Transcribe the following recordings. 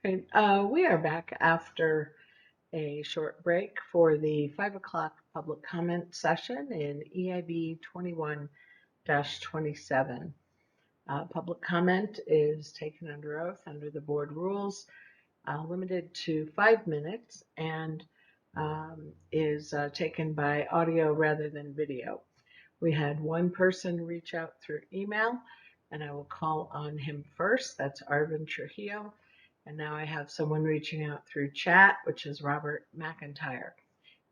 Right. We are back after a short break for the 5 o'clock public comment session in EIB 21-27. Public comment is taken under oath under the board rules, limited to 5 minutes, and is taken by audio rather than video. We had one person reach out through email, and I will call on him first. That's Arvin Trujillo. And now I have someone reaching out through chat, which is Robert McIntyre.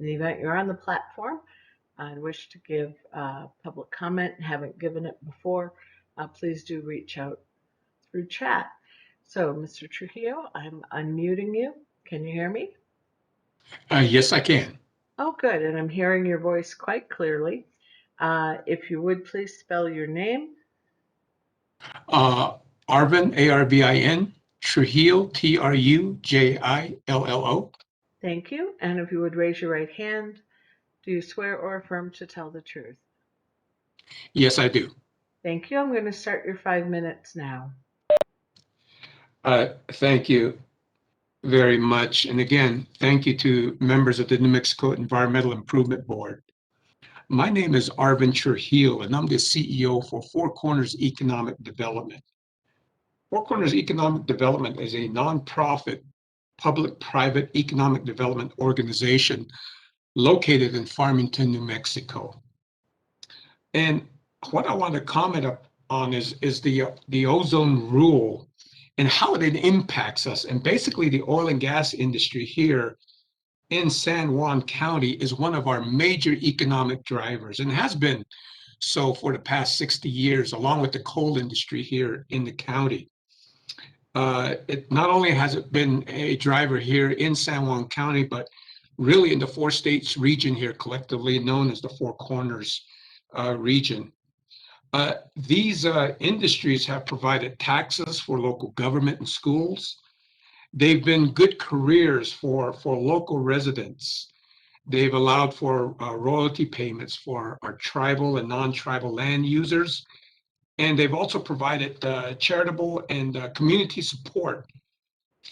In the event you're on the platform and wish to give public comment and haven't given it before, please do reach out through chat. So, Mr. Trujillo, I'm unmuting you. Can you hear me? Yes, I can. Oh, good. And I'm hearing your voice quite clearly. If you would please spell your name. Uh, Arvin, Arvin, Trujillo, Trujillo. Thank you. And if you would raise your right hand, do you swear or affirm to tell the truth? Yes, I do. Thank you. I'm going to start your 5 minutes now. Thank you very much. And again, thank you to members of the New Mexico Environmental Improvement Board. My name is Arvin Trujillo, and I'm the CEO for Four Corners Economic Development. Four Corners Economic Development is a nonprofit public-private economic development organization located in Farmington, New Mexico. And what I want to comment on is the ozone rule and how it impacts us. And basically, the oil and gas industry here in San Juan County is one of our major economic drivers and has been so for the past 60 years, along with the coal industry here in the county. It not only has it been a driver here in San Juan County, but really in the four states region here, collectively known as the Four Corners region. These industries have provided taxes for local government and schools. They've been good careers for local residents. They've allowed for royalty payments for our tribal and non-tribal land users. And they've also provided charitable and community support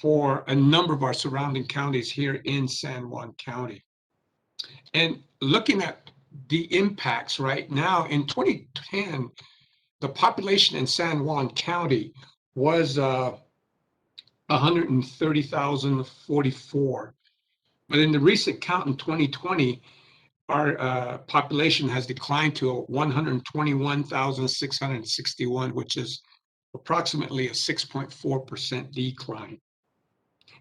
for a number of our surrounding counties here in San Juan County. And looking at the impacts right now, in 2010, the population in San Juan County was 130,044. But in the recent count in 2020, our population has declined to 121,661, which is approximately a 6.4% decline.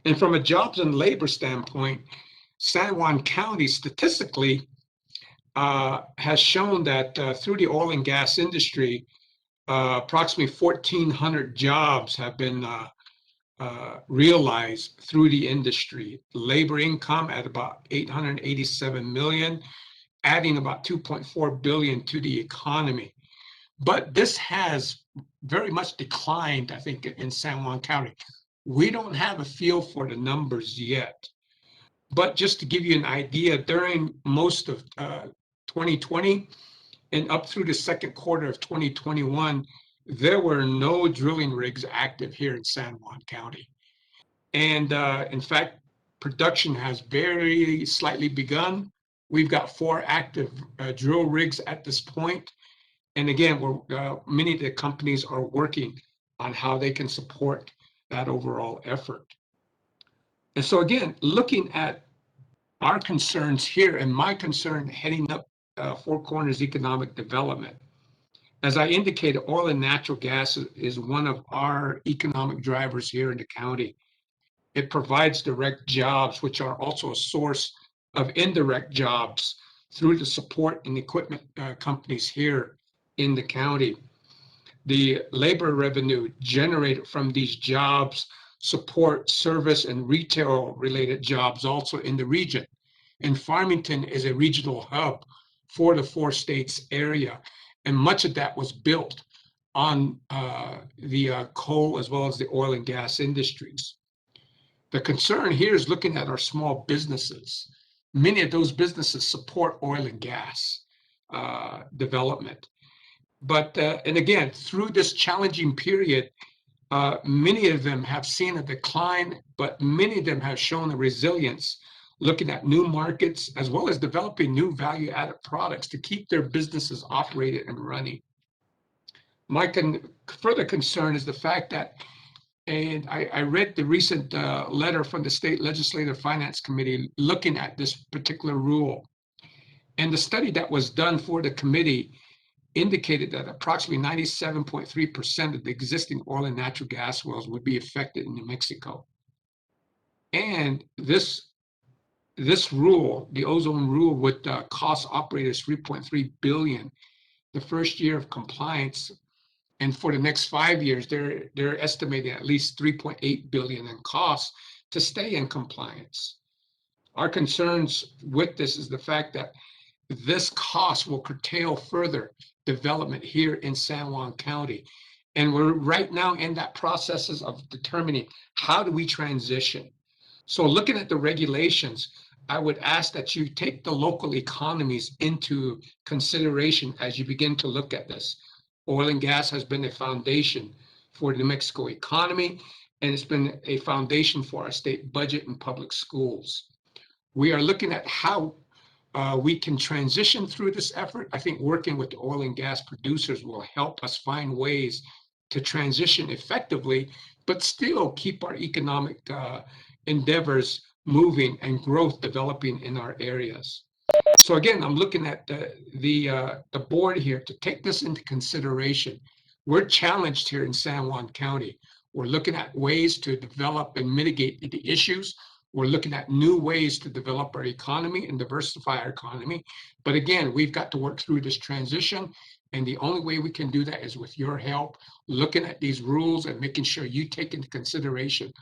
And from a jobs and labor standpoint, San Juan County statistically has shown that through the oil and gas industry, approximately 1,400 jobs have been realized through the industry. Labor income at about 887 million, adding about 2.4 billion to the economy. But this has very much declined, I think, in San Juan County. We don't have a feel for the numbers yet. But just to give you an idea, during most of 2020 and up through the second quarter of 2021, there were no drilling rigs active here in San Juan County. And in fact, production has very slightly begun. We've got 4 active drill rigs at this point. And again, many of the companies are working on how they can support that overall effort. And so again, looking at our concerns here and my concern heading up Four Corners Economic Development, as I indicated, oil and natural gas is one of our economic drivers here in the county. It provides direct jobs, which are also a source of indirect jobs through the support and equipment companies here in the county. The labor revenue generated from these jobs support service and retail related jobs also in the region. And Farmington is a regional hub for the 4 states area. And much of that was built on the coal as well as the oil and gas industries. The concern here is looking at our small businesses. Many of those businesses support oil and gas development. But, and again, through this challenging period, many of them have seen a decline, but many of them have shown a resilience, looking at new markets as well as developing new value-added products to keep their businesses operated and running. My further concern is the fact that, and I read the recent letter from the State Legislative Finance Committee looking at this particular rule. And the study that was done for the committee indicated that approximately 97.3% of the existing oil and natural gas wells would be affected in New Mexico. And this rule, the ozone rule, would cost operators $3.3 billion the first year of compliance. And for the next 5 years, they're estimating at least $3.8 billion in costs to stay in compliance. Our concerns with this is the fact that this cost will curtail further development here in San Juan County. And we're right now in that processes of determining how do we transition. So looking at the regulations, I would ask that you take the local economies into consideration as you begin to look at this. Oil and gas has been a foundation for the New Mexico economy, and it's been a foundation for our state budget and public schools. We are looking at how we can transition through this effort. I think working with the oil and gas producers will help us find ways to transition effectively, but still keep our economic endeavors moving and growth developing in our areas. So again, I'm looking at the board here to take this into consideration. We're challenged here in San Juan County. We're looking at ways to develop and mitigate the issues. We're looking at new ways to develop our economy and diversify our economy. But again, we've got to work through this transition. And the only way we can do that is with your help, looking at these rules and making sure you take into consideration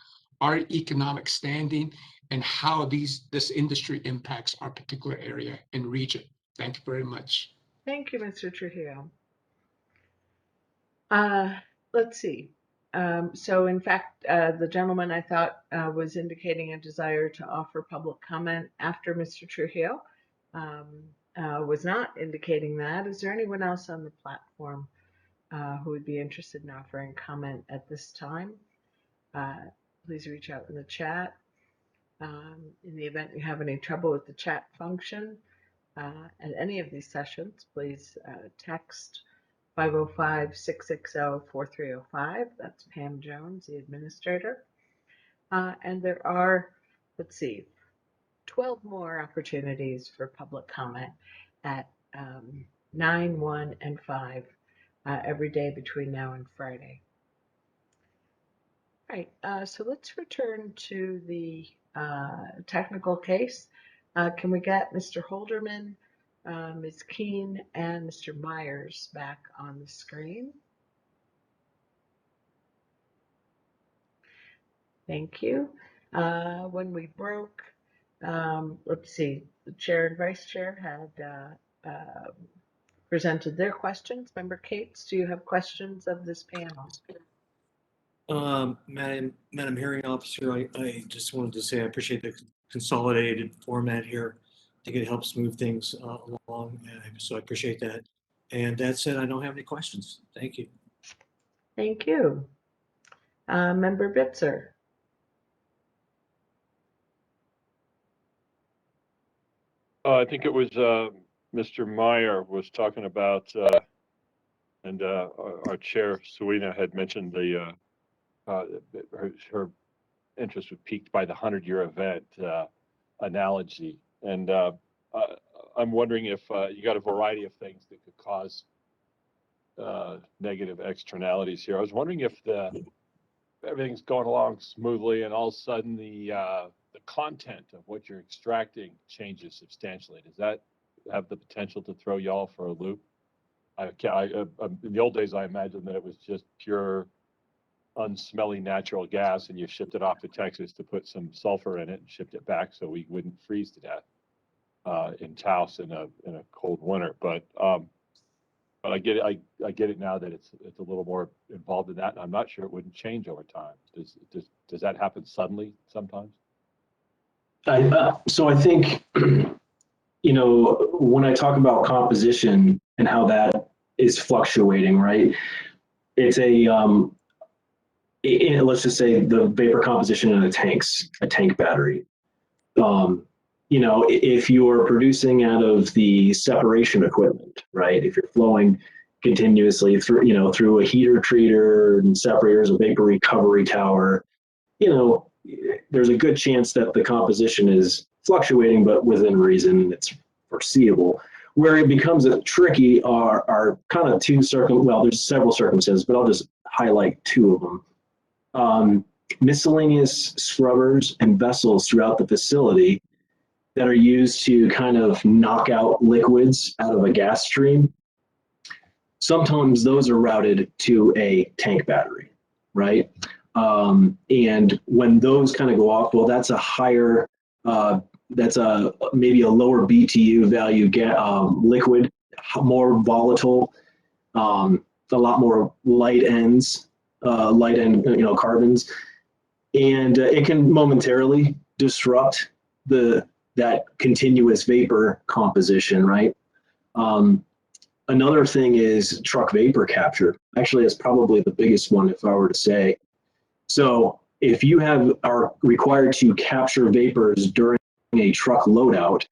our economic standing and how this industry impacts our particular area and region. Thank you very much. Thank you, Mr. Trujillo. Let's see. So in fact, the gentleman I thought was indicating a desire to offer public comment after Mr. Trujillo was not indicating that. Is there anyone else on the platform who would be interested in offering comment at this time? Please reach out in the chat. In the event you have any trouble with the chat function at any of these sessions, please text 505-660-4305. That's Pam Jones, the administrator. And there are, let's see, 12 more opportunities for public comment at 9, 1, and 5 every day between now and Friday. All right, so let's return to the technical case. Can we get Mr. Holderman, Ms. Keene, and Mr. Myers back on the screen? Thank you. When we broke, let's see, the chair and vice chair had presented their questions. Member Cates, do you have questions of this panel? Madam Hearing Officer, I just wanted to say I appreciate the consolidated format here. I think it helps move things along, so I appreciate that. And that said, I don't have any questions. Thank you. Thank you. Member Bitzer. I think it was Mr. Meyer was talking about, and our chair, Suina, had mentioned her interest was piqued by the 100-year event analogy. And I'm wondering if you got a variety of things that could cause negative externalities here. I was wondering if everything's going along smoothly and all of a sudden the content of what you're extracting changes substantially. Does that have the potential to throw y'all for a loop? In the old days, I imagined that it was just pure unsmelly natural gas and you shipped it off to Texas to put some sulfur in it and shipped it back so we wouldn't freeze to death in Taos in a cold winter. But I get it. I get it now that it's a little more involved in that, and I'm not sure it wouldn't change over time. Does that happen suddenly sometimes? So I think, when I talk about composition and how that is fluctuating, right? It's let's just say the vapor composition in a tank battery. If you're producing out of the separation equipment, right? If you're flowing continuously through a heater treater and separators, a vapor recovery tower, there's a good chance that the composition is fluctuating, but within reason, it's foreseeable. Where it becomes tricky are kind of there's several circumstances, but I'll just highlight two of them. Miscellaneous scrubbers and vessels throughout the facility that are used to kind of knock out liquids out of a gas stream. Sometimes those are routed to a tank battery, right? And when those kind of go off, well, that's a higher, maybe a lower BTU value liquid, more volatile, a lot more light end carbons, and it can momentarily disrupt that continuous vapor composition, right? Another thing is truck vapor capture. Actually, it's probably the biggest one, if I were to say. So if you are required to capture vapors during a truck loadout,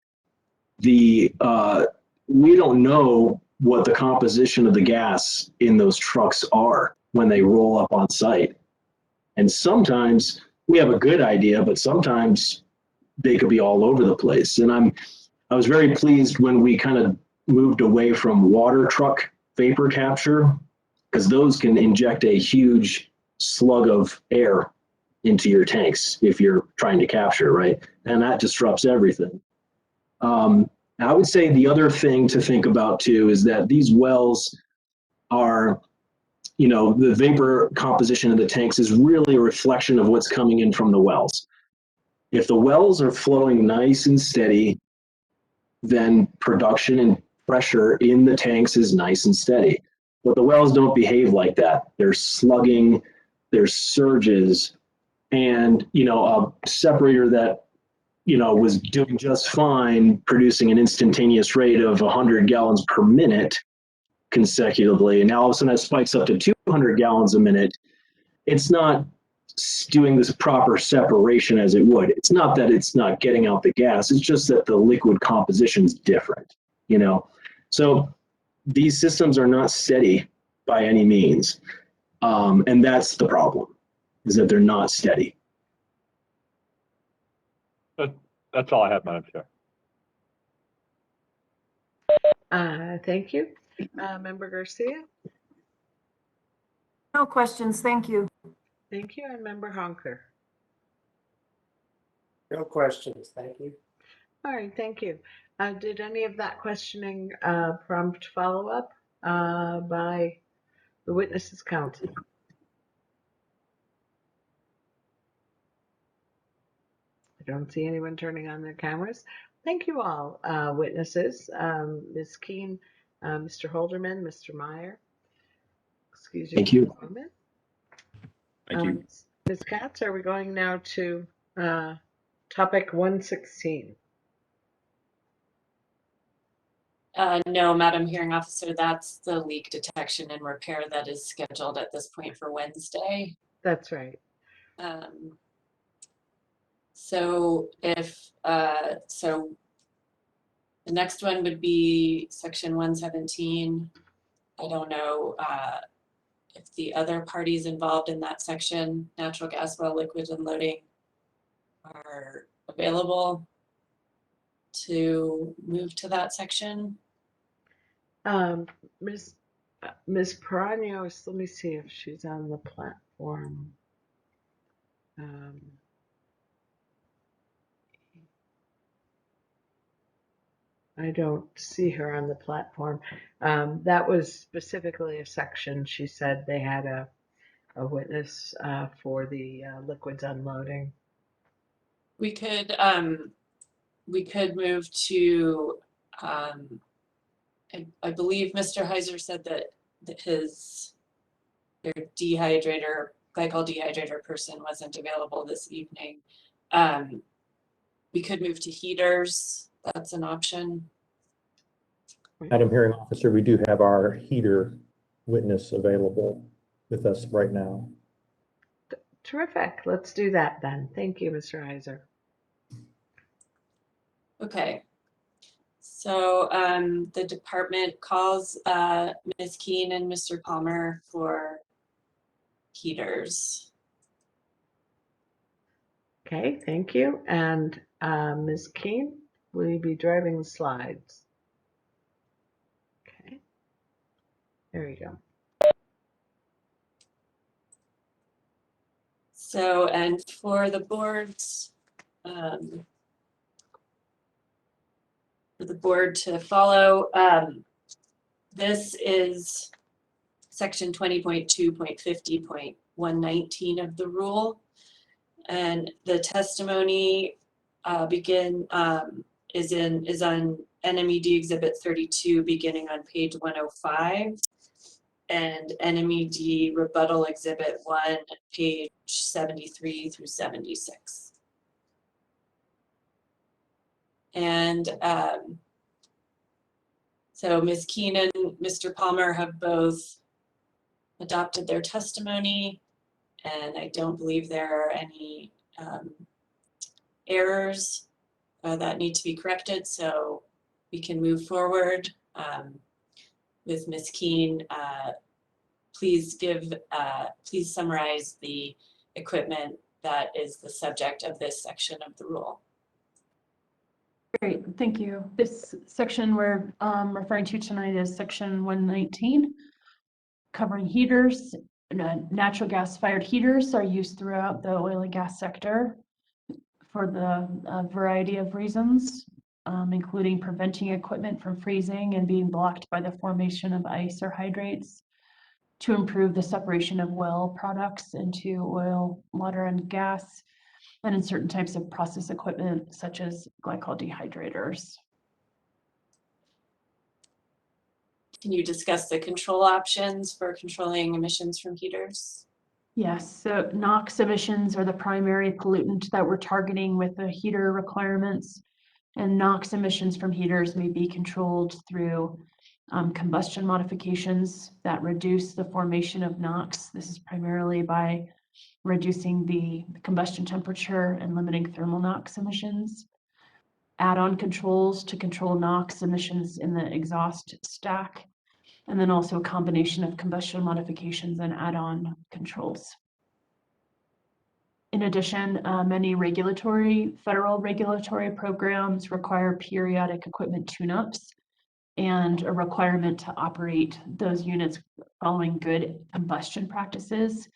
we don't know what the composition of the gas in those trucks are when they roll up on site. And sometimes we have a good idea, but sometimes they could be all over the place. And I was very pleased when we kind of moved away from water truck vapor capture, because those can inject a huge slug of air into your tanks if you're trying to capture, right? And that disrupts everything. I would say the other thing to think about too is that these wells are, the vapor composition of the tanks is really a reflection of what's coming in from the wells. If the wells are flowing nice and steady, then production and pressure in the tanks is nice and steady. But the wells don't behave like that. They're slugging, there's surges, and a separator that was doing just fine, producing an instantaneous rate of 100 gallons per minute consecutively, and now all of a sudden that spikes up to 200 gallons a minute. It's not doing this proper separation as it would. It's not that it's not getting out the gas, it's just that the liquid composition is different, So these systems are not steady by any means. And that's the problem, is that they're not steady. That's all I have, Madam Chair. Thank you. Member Garcia? No questions, thank you. Thank you. And Member Honker? No questions, thank you. All right, thank you. Did any of that questioning prompt follow-up by the Witnesses Council? I don't see anyone turning on their cameras. Thank you all, witnesses. Ms. Keene, Mr. Holderman, Mr. Meyer. Excuse me. Thank you. For a moment. Thank you. Ms. Katz, are we going now to topic 116? No, Madam Hearing Officer, that's the leak detection and repair that is scheduled at this point for Wednesday. That's right. So the next one would be section 117. I don't know if the other parties involved in that section, natural gas well liquid unloading, are available to move to that section. Ms. Paranos, let me see if she's on the platform. I don't see her on the platform. That was specifically a section. She said they had a witness for the liquids unloading. We could move to, I believe Mr. Heiser said that their dehydrator, glycol dehydrator person wasn't available this evening. We could move to heaters. That's an option. Madam Hearing Officer, we do have our heater witness available with us right now. Terrific. Let's do that then. Thank you, Mr. Heiser. Okay. So the department calls Ms. Keene and Mr. Palmer for heaters. Okay, thank you. And Ms. Keene, will you be driving the slides? Okay, there you go. So, and for the board to follow, this is section 20.2.50.119 of the rule. And the testimony is on NMED Exhibit 32, beginning on page 105, and NMED Rebuttal Exhibit 1, page 73 through 76. And so Ms. Keene and Mr. Palmer have both adopted their testimony, and I don't believe there are any errors that need to be corrected, so we can move forward with Ms. Keene. Please summarize the equipment that is the subject of this section of the rule. Great, thank you. This section we're referring to tonight is section 119, covering heaters. Natural gas fired heaters are used throughout the oil and gas sector for the variety of reasons, including preventing equipment from freezing and being blocked by the formation of ice or hydrates, to improve the separation of well products into oil, water, and gas, and in certain types of process equipment such as glycol dehydrators. Can you discuss the control options for controlling emissions from heaters? Yes, so NOx emissions are the primary pollutant that we're targeting with the heater requirements. And NOx emissions from heaters may be controlled through combustion modifications that reduce the formation of NOx. This is primarily by reducing the combustion temperature and limiting thermal NOx emissions. Add-on controls to control NOx emissions in the exhaust stack, and then also a combination of combustion modifications and add-on controls. In addition, many federal regulatory programs require periodic equipment tune-ups and a requirement to operate those units following good combustion practices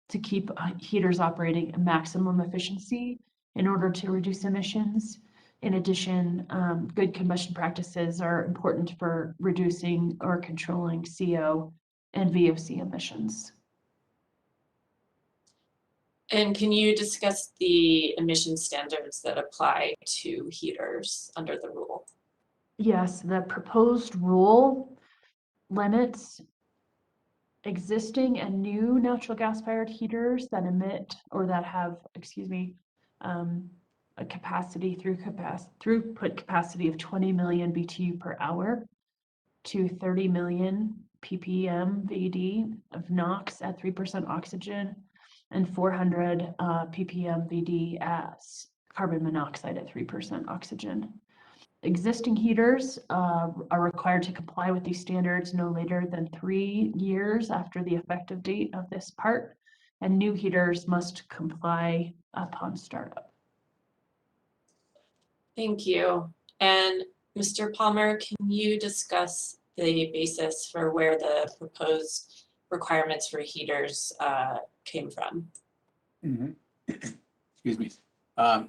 to keep heaters operating at maximum efficiency in order to reduce emissions. In addition, good combustion practices are important for reducing or controlling CO and VOC emissions. And can you discuss the emission standards that apply to heaters under the rule? Yes, the proposed rule limits existing and new natural gas fired heaters that emit or that have, a throughput capacity of 20 million BTU per hour to 30 million ppm VD of NOx at 3% oxygen and 400 ppm VD as carbon monoxide at 3% oxygen. Existing heaters are required to comply with these standards no later than 3 years after the effective date of this part, and new heaters must comply upon startup. Thank you. And Mr. Palmer, can you discuss the basis for where the proposed requirements for heaters came from? Excuse me.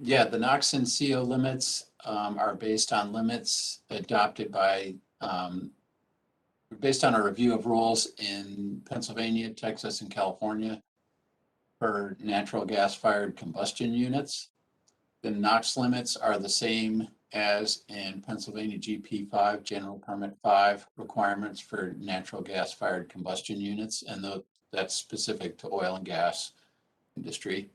Yeah, the NOx and CO limits are based on limits adopted by, based on a review of rules in Pennsylvania, Texas, and California for natural gas-fired combustion units. The NOx limits are the same as in Pennsylvania GP5, General Permit 5 requirements for natural gas-fired combustion units, and that's specific to oil and gas industry.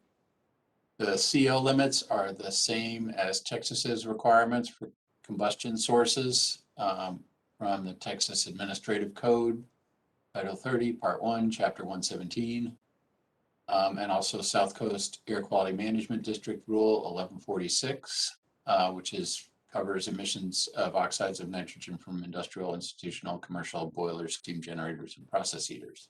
The CO limits are the same as Texas's requirements for combustion sources from the Texas Administrative Code, Title 30, Part 1, Chapter 117. and also South Coast Air Quality Management District Rule 1146, which covers emissions of oxides of nitrogen from industrial, institutional, commercial boilers, steam generators, and process heaters.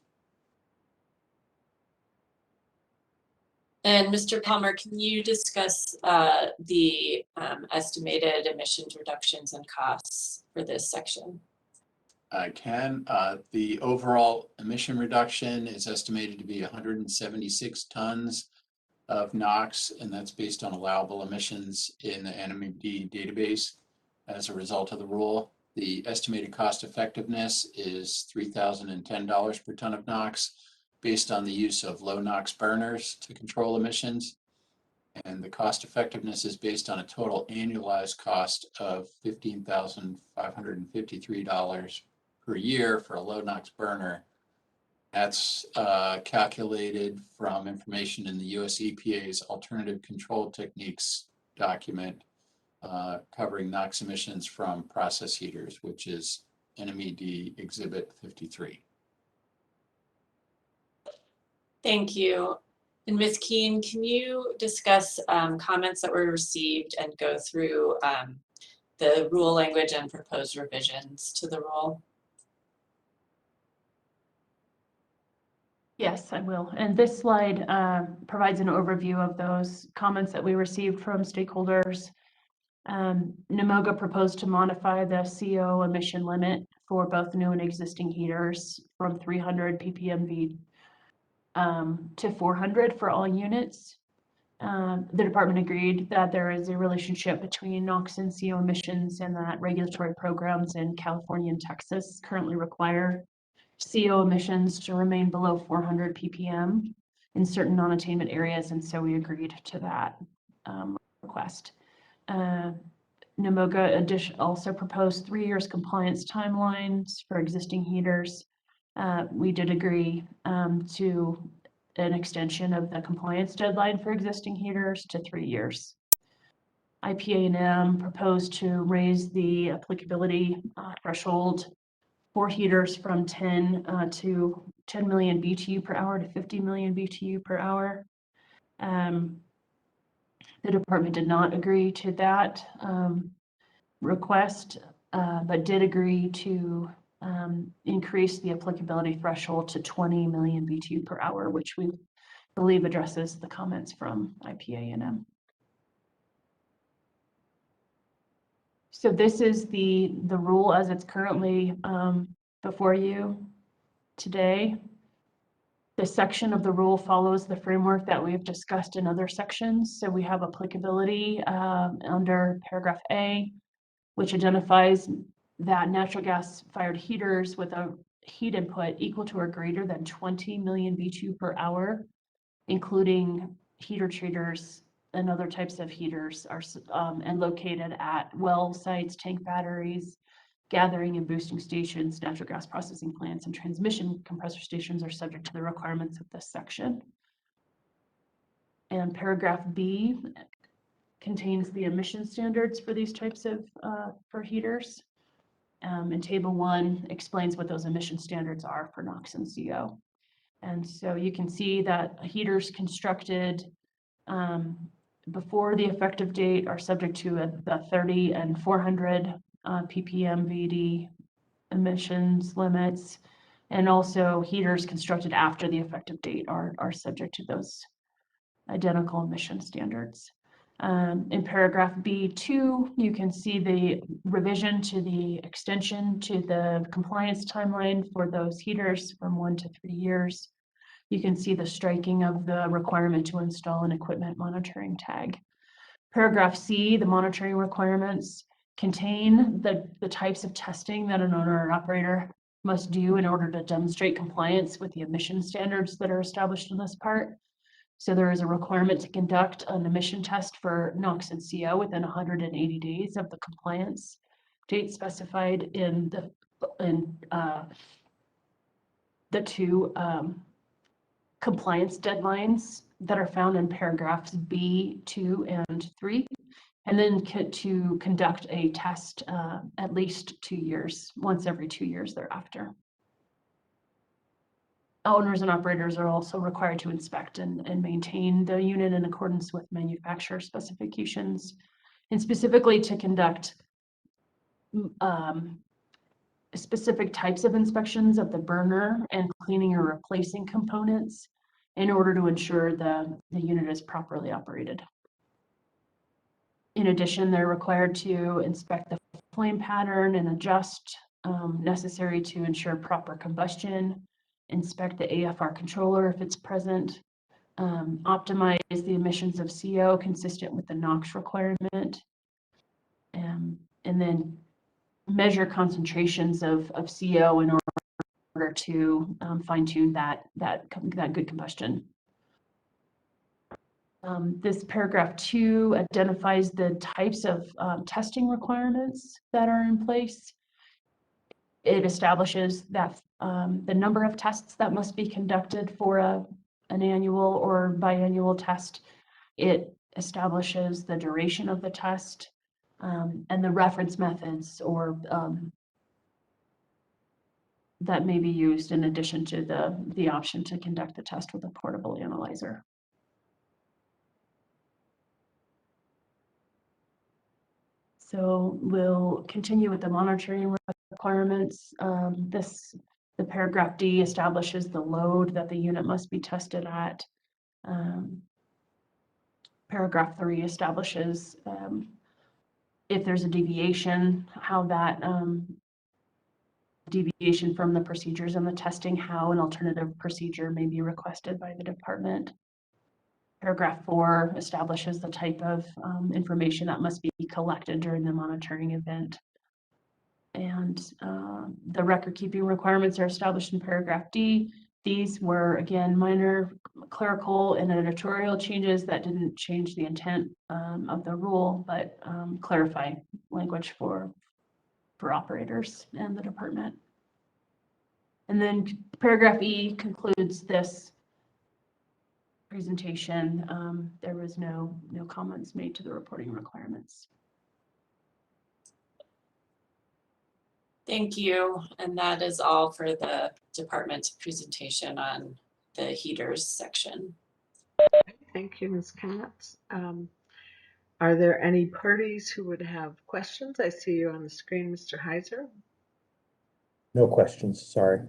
And Mr. Palmer, can you discuss the estimated emissions reductions and costs for this section? I can. The overall emission reduction is estimated to be 176 tons of NOx, and that's based on allowable emissions in the NMED database as a result of the rule. The estimated cost effectiveness is $3,010 per ton of NOx based on the use of low NOx burners to control emissions. And the cost effectiveness is based on a total annualized cost of $15,553 per year for a low NOx burner. That's calculated from information in the US EPA's Alternative Control Techniques document covering NOx emissions from process heaters, which is NMED Exhibit 53. Thank you. And Ms. Keene, can you discuss comments that were received and go through the rule language and proposed revisions to the rule? Yes, I will. And this slide provides an overview of those comments that we received from stakeholders. NMOGA proposed to modify the CO emission limit for both new and existing heaters from 300 ppmv to 400 for all units. The department agreed that there is a relationship between NOx and CO emissions and that regulatory programs in California and Texas currently require CO emissions to remain below 400 ppm in certain non-attainment areas, and so we agreed to that request. NMOGA also proposed 3 years compliance timelines for existing heaters. We did agree to an extension of the compliance deadline for existing heaters to 3 years. IPA&M proposed to raise the applicability threshold for heaters from 10 million BTU per hour to 50 million BTU per hour. The department did not agree to that request, but did agree to increase the applicability threshold to 20 million BTU per hour, which we believe addresses the comments from IPA&M. So this is the rule as it's currently before you today. This section of the rule follows the framework that we've discussed in other sections. So we have applicability under paragraph A, which identifies that natural gas fired heaters with a heat input equal to or greater than 20 million BTU per hour, including heater treaters and other types of heaters, are and located at well sites, tank batteries, gathering and boosting stations, natural gas processing plants, and transmission compressor stations are subject to the requirements of this section. And paragraph B contains the emission standards for these types of for heaters. And table 1 explains what those emission standards are for NOx and CO. And so you can see that heaters constructed before the effective date are subject to the 30 and 400 ppm VD emissions limits, and also heaters constructed after the effective date are subject to those identical emission standards. In paragraph B2, you can see the revision to the extension to the compliance timeline for those heaters from 1 to 3 years. You can see the striking of the requirement to install an equipment monitoring tag. Paragraph C, the monitoring requirements contain the types of testing that an owner or operator must do in order to demonstrate compliance with the emission standards that are established in this part. So there is a requirement to conduct an emission test for NOx and CO within 180 days of the compliance date specified in the two compliance deadlines that are found in paragraphs B, 2, and 3, and then to conduct a test at least 2 years, once every 2 years thereafter. owners and operators are also required to inspect and maintain the unit in accordance with manufacturer specifications, and specifically to conduct specific types of inspections of the burner and cleaning or replacing components in order to ensure the unit is properly operated. In addition, they're required to inspect the flame pattern and adjust necessary to ensure proper combustion, inspect the AFR controller if it's present, optimize the emissions of CO consistent with the NOx requirement, and then measure concentrations of CO in order to fine tune that good combustion. This paragraph 2 identifies the types of testing requirements that are in place. It establishes that the number of tests that must be conducted for an annual or biannual test. It establishes the duration of the test and the reference methods or that may be used in addition to the option to conduct the test with a portable analyzer. So we'll continue with the monitoring requirements. The paragraph D establishes the load that the unit must be tested at. Paragraph 3 establishes if there's a deviation, how that deviation from the procedures and the testing, how an alternative procedure may be requested by the department. Paragraph 4 establishes the type of information that must be collected during the monitoring event. And the record keeping requirements are established in paragraph D. These were, again, minor clerical and editorial changes that didn't change the intent of the rule, but clarify language for operators and the department. And then paragraph E concludes this presentation. There was no comments made to the reporting requirements. Thank you. And that is all for the department's presentation on the heaters section. Thank you, Ms. Katz. Are there any parties who would have questions? I see you on the screen, Mr. Heiser. No questions, sorry.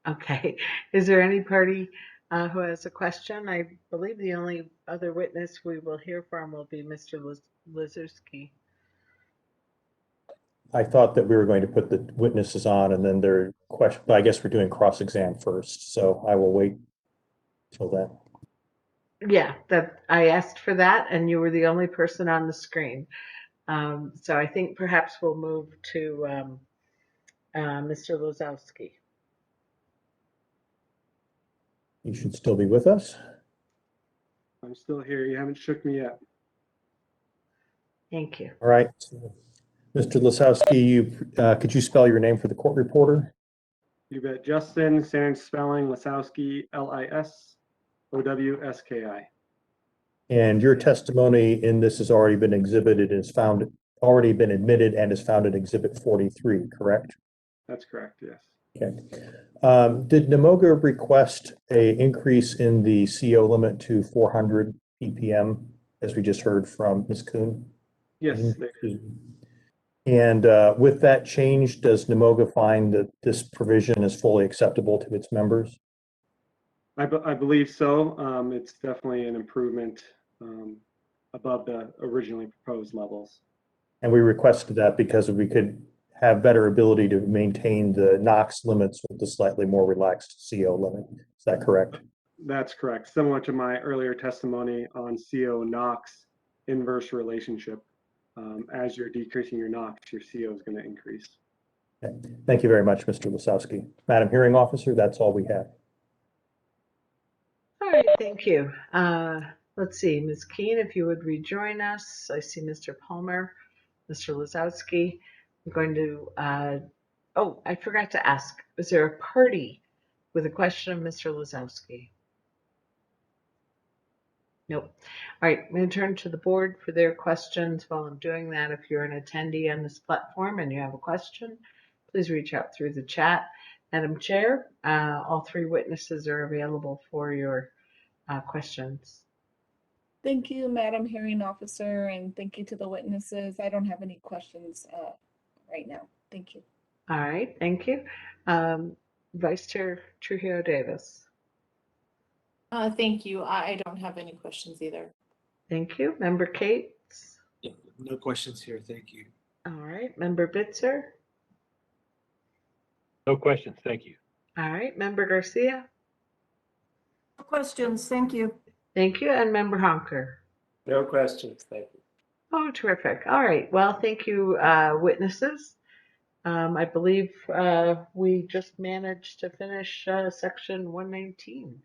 Okay. Is there any party who has a question? I believe the only other witness we will hear from will be Mr. Lizerski. I thought that we were going to put the witnesses on and then their question, but I guess we're doing cross-exam first, so I will wait till then. Yeah, that I asked for that, and you were the only person on the screen. So I think perhaps we'll move to Mr. Lozowski. You should still be with us. I'm still here. You haven't shook me yet. Thank you. All right. Mr. Lisowski, could you spell your name for the court reporter? You bet. Justin, same spelling, Lisowski, L-I-S-O-W-S-K-I. And your testimony in this has already been exhibited, already been admitted and is found in Exhibit 43, correct? That's correct, yes. Okay. Did NMOGA request an increase in the CO limit to 400 ppm, as we just heard from Ms. Kuhn? Yes, they did. And with that change, does NMOGA find that this provision is fully acceptable to its members? I believe so. It's definitely an improvement above the originally proposed levels. And we requested that because we could have better ability to maintain the NOx limits with the slightly more relaxed CO limit. Is that correct? That's correct. Similar to my earlier testimony on CO NOx inverse relationship. As you're decreasing your NOx, your CO is going to increase. Okay. Thank you very much, Mr. Lisowski. Madam Hearing Officer, that's all we have. All right, thank you. Let's see, Ms. Keene, if you would rejoin us. I see Mr. Palmer, Mr. Lozowski. I'm going to, oh, I forgot to ask, is there a party with a question of Mr. Lozowski? Nope. All right, I'm going to turn to the board for their questions. While I'm doing that, if you're an attendee on this platform and you have a question, please reach out through the chat. Madam Chair, all three witnesses are available for your questions. Thank you, Madam Hearing Officer, and thank you to the witnesses. I don't have any questions right now. Thank you. All right, thank you. Vice Chair Trujillo Davis. Thank you. I don't have any questions either. Thank you. Member Cates. Yeah, no questions here. Thank you. All right. Member Bitzer. No questions, thank you. All right. Member Garcia. No questions. Thank you. Thank you. And Member Honker. No questions. Thank you. Oh, terrific. All right. Well, thank you, witnesses. I believe we just managed to finish section 119.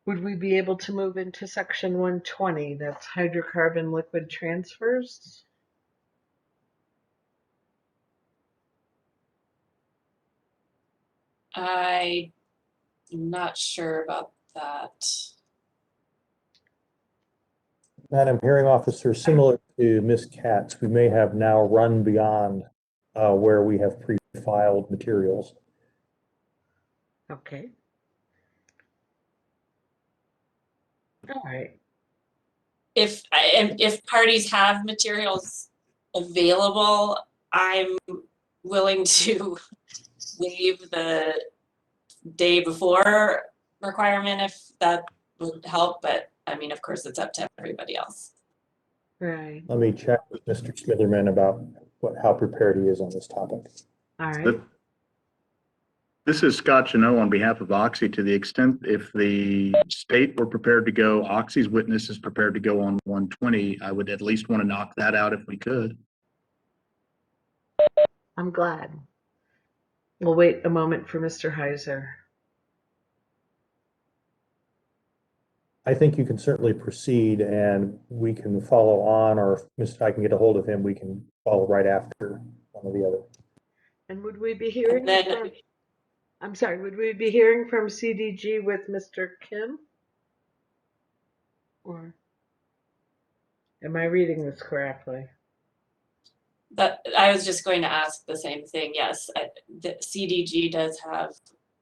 Would we be able to move into section 120? That's hydrocarbon liquid transfers. I'm not sure about that. Madam Hearing Officer, similar to Ms. Katz, we may have now run beyond where we have pre-filed materials. Okay. All right. If parties have materials available, I'm willing to waive the day before requirement if that would help, but I mean, of course, it's up to everybody else. Right. Let me check with Mr. Smitherman about how prepared he is on this topic. All right. This is Scott Janot on behalf of Oxy. To the extent if the state were prepared to go, Oxy's witness is prepared to go on 120, I would at least want to knock that out if we could. I'm glad. We'll wait a moment for Mr. Heiser. I think you can certainly proceed and we can follow on, or if I can get a hold of him, we can follow right after one or the other. And would we be hearing Then, from, I'm sorry, would we be hearing from CDG with Mr. Kim? Or am I reading this correctly? but I was just going to ask the same thing. Yes, the CDG does have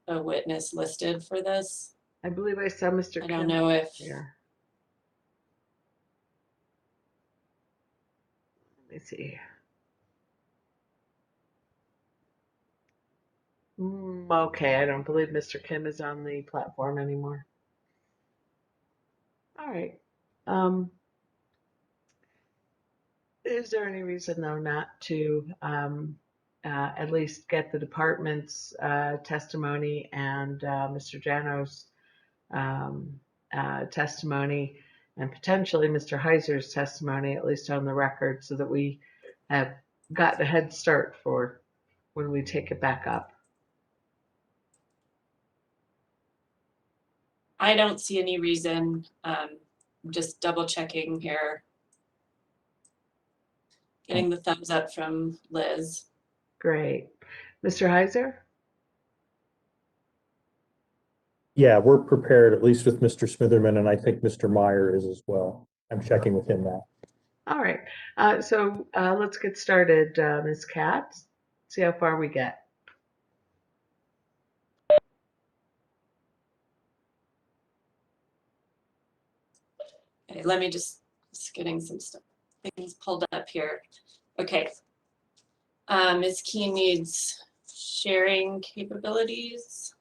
a witness listed for this. I believe I saw Mr. I Kim don't know if here. Let me see. Okay, I don't believe Mr. Kim is on the platform anymore. All right. Is there any reason, though, not to at least get the department's testimony and Mr. Jano's testimony and potentially Mr. Heiser's testimony, at least on the record, so that we have got a head start for when we take it back up? I don't see any reason. Just double checking here. Getting the thumbs up from Liz. Great. Mr. Heiser? Yeah, we're prepared, at least with Mr. Smitherman, and I think Mr. Meyer is as well. I'm checking with him now. All right. So let's get started, Ms. Katz. See how far we get. Okay, let me just getting some stuff, things pulled up here. Okay. Ms. Keen needs sharing capabilities.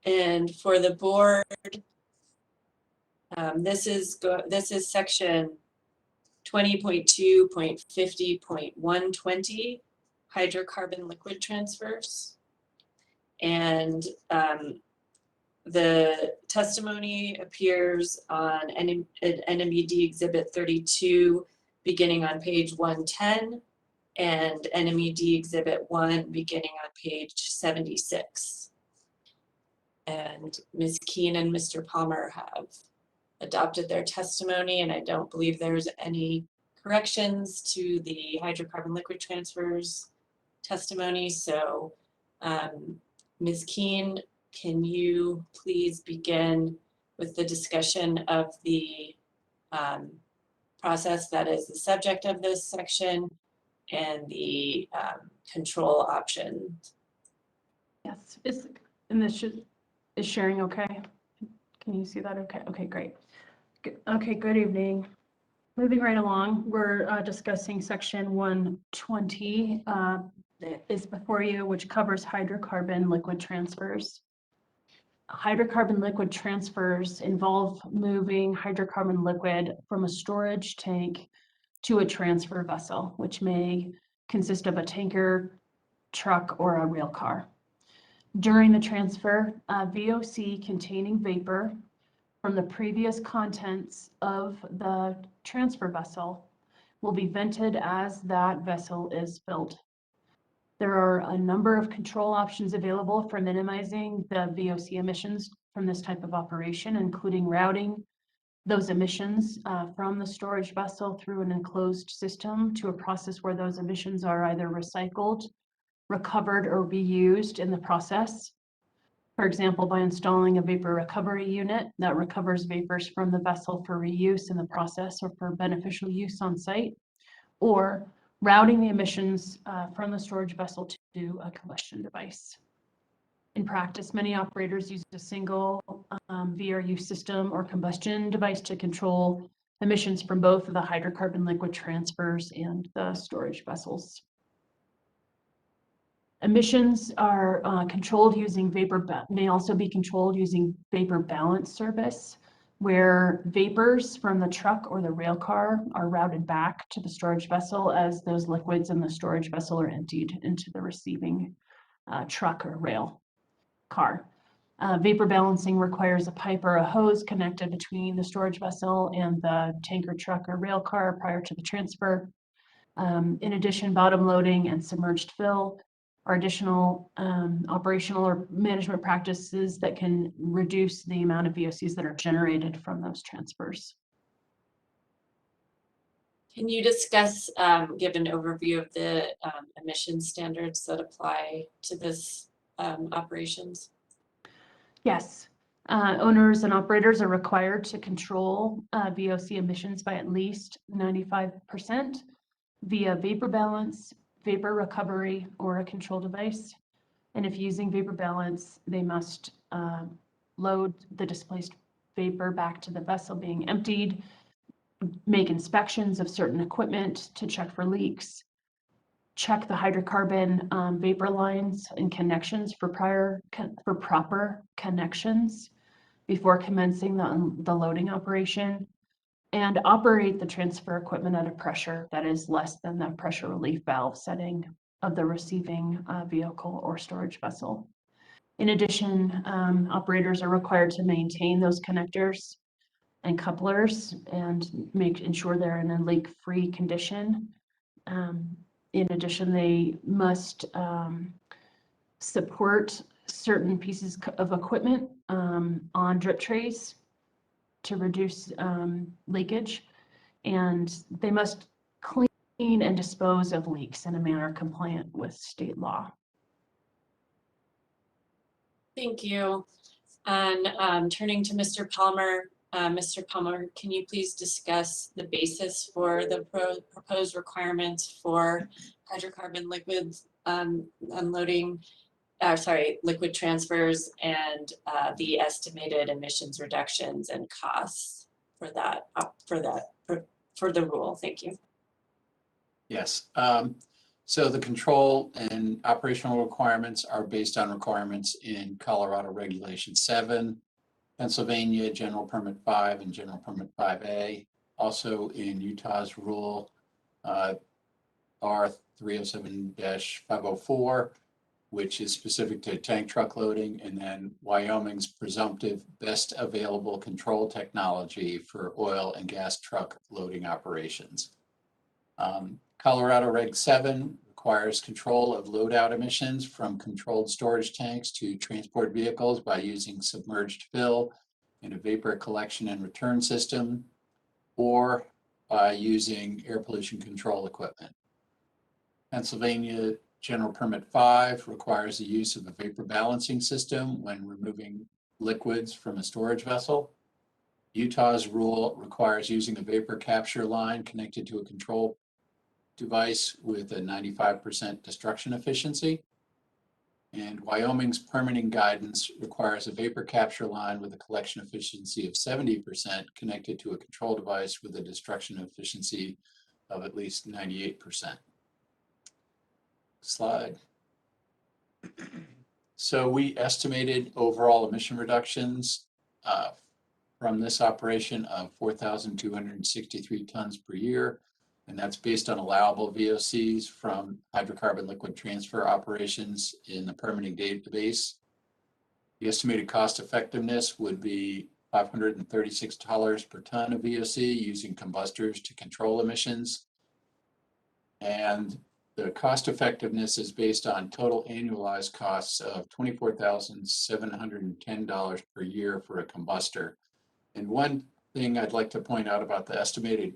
And for the board, this is section 20.2.50.120, hydrocarbon liquid transfers. And the testimony appears on NMED Exhibit 32, beginning on page 110, and NMED Exhibit 1, beginning on page 76. And Ms. Keen and Mr. Palmer have adopted their testimony, and I don't believe there's any corrections to the hydrocarbon liquid transfers testimony. So Ms. Keen, can you please begin with the discussion of the process that is the subject of this section and the control option. Yes, and this is sharing okay? Can you see that okay? Okay, great. Okay, good evening. Moving right along, we're discussing section 120 is before you, which covers hydrocarbon liquid transfers. Hydrocarbon liquid transfers involve moving hydrocarbon liquid from a storage tank to a transfer vessel, which may consist of a tanker, truck, or a rail car. During the transfer, a VOC containing vapor from the previous contents of the transfer vessel will be vented as that vessel is filled. There are a number of control options available for minimizing the VOC emissions from this type of operation, including routing those emissions from the storage vessel through an enclosed system to a process where those emissions are either recycled, recovered, or reused in the process. For example, by installing a vapor recovery unit that recovers vapors from the vessel for reuse in the process or for beneficial use on site, or routing the emissions from the storage vessel to a combustion device. In practice, many operators use a single VRU system or combustion device to control emissions from both the hydrocarbon liquid transfers and the storage vessels. Emissions are controlled using may also be controlled using vapor balance service, where vapors from the truck or the rail car are routed back to the storage vessel as those liquids in the storage vessel are emptied into the receiving truck or rail car. Vapor balancing requires a pipe or a hose connected between the storage vessel and the tanker, truck, or rail car prior to the transfer. In addition, bottom loading and submerged fill are additional operational or management practices that can reduce the amount of VOCs that are generated from those transfers. Can you discuss, give an overview of the emission standards that apply to this operations? Yes. Owners and operators are required to control VOC emissions by at least 95% via vapor balance, vapor recovery, or a control device. And if using vapor balance, they must load the displaced vapor back to the vessel being emptied, make inspections of certain equipment to check for leaks, check the hydrocarbon vapor lines and connections for proper connections before commencing the loading operation, and operate the transfer equipment at a pressure that is less than the pressure relief valve setting of the receiving vehicle or storage vessel. In addition, operators are required to maintain those connectors and couplers and ensure they're in a leak-free condition. In addition, they must support certain pieces of equipment on drip trays to reduce leakage, and they must clean and dispose of leaks in a manner compliant with state law. Thank you. And turning to Mr. Palmer, Mr. Palmer, can you please discuss the basis for the proposed requirements for hydrocarbon liquids unloading, liquid transfers, and the estimated emissions reductions and costs for that, for the rule? Thank you. Yes. So the control and operational requirements are based on requirements in Colorado Regulation 7, Pennsylvania General Permit 5 and General Permit 5A, also in Utah's Rule R307-504, which is specific to tank truck loading, and then Wyoming's presumptive best available control technology for oil and gas truck loading operations. Colorado Reg 7 requires control of load-out emissions from controlled storage tanks to transport vehicles by using submerged fill in a vapor collection and return system, or by using air pollution control equipment. Pennsylvania General Permit 5 requires the use of a vapor balancing system when removing liquids from a storage vessel. Utah's rule requires using a vapor capture line connected to a control device with a 95% destruction efficiency. And Wyoming's permitting guidance requires a vapor capture line with a collection efficiency of 70% connected to a control device with a destruction efficiency of at least 98%. Slide. So we estimated overall emission reductions from this operation of 4,263 tons per year. And that's based on allowable VOCs from hydrocarbon liquid transfer operations in the permitting database. The estimated cost effectiveness would be $536 per ton of VOC using combustors to control emissions. And the cost effectiveness is based on total annualized costs of $24,710 per year for a combustor. And one thing I'd like to point out about the estimated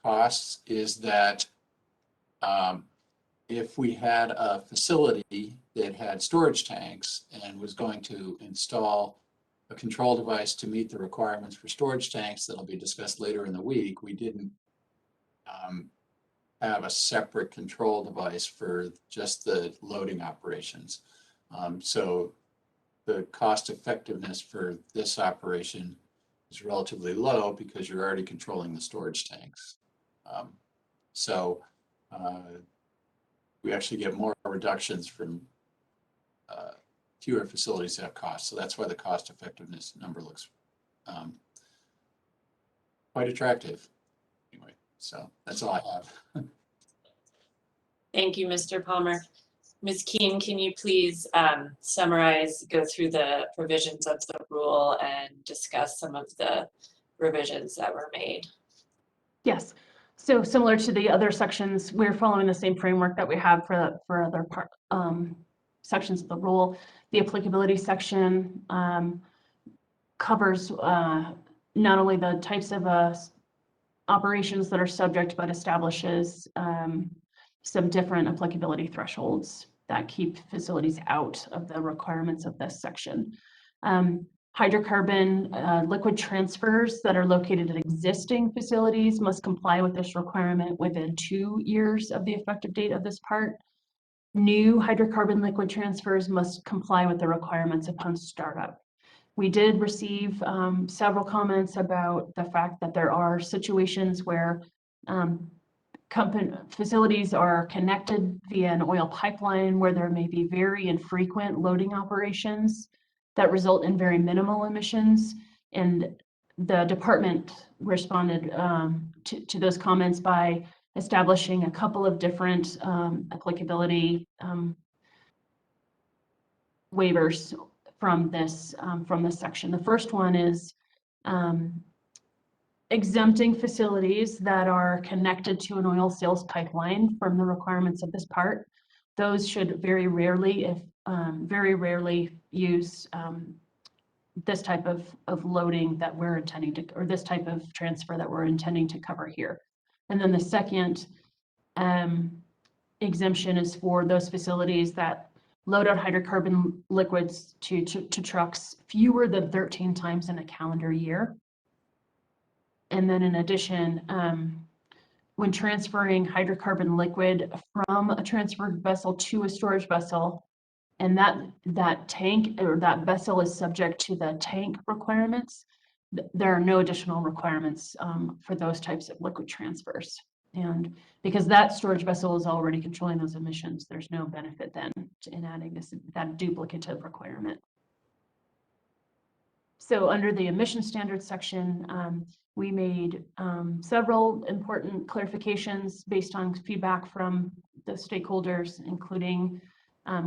costs is that if we had a facility that had storage tanks and was going to install a control device to meet the requirements for storage tanks that'll be discussed later in the week, we didn't have a separate control device for just the loading operations. So the cost effectiveness for this operation is relatively low because you're already controlling the storage tanks. We actually get more reductions from fewer facilities that have costs. So that's why the cost effectiveness number looks quite attractive. Anyway, so that's all I have. Thank you, Mr. Palmer. Ms. Keen, can you please summarize, go through the provisions of the rule and discuss some of the revisions that were made? Yes. So similar to the other sections, we're following the same framework that we have for other sections of the rule. The applicability section covers not only the types of operations that are subject, but establishes some different applicability thresholds that keep facilities out of the requirements of this section. Hydrocarbon liquid transfers that are located at existing facilities must comply with this requirement within 2 years of the effective date of this part. New hydrocarbon liquid transfers must comply with the requirements upon startup. We did receive several comments about the fact that there are situations where facilities are connected via an oil pipeline where there may be very infrequent loading operations that result in very minimal emissions. And the department responded to those comments by establishing a couple of different applicability waivers from this section. The first one is exempting facilities that are connected to an oil sales pipeline from the requirements of this part. Those should very rarely use this type of loading that we're intending to, or this type of transfer that we're intending to cover here. And then the second exemption is for those facilities that load out hydrocarbon liquids to trucks fewer than 13 times in a calendar year. And then in addition, when transferring hydrocarbon liquid from a transferred vessel to a storage vessel, and that tank or that vessel is subject to the tank requirements, there are no additional requirements for those types of liquid transfers. And because that storage vessel is already controlling those emissions, there's no benefit then in adding that duplicative requirement. So under the emission standards section, we made several important clarifications based on feedback from the stakeholders, including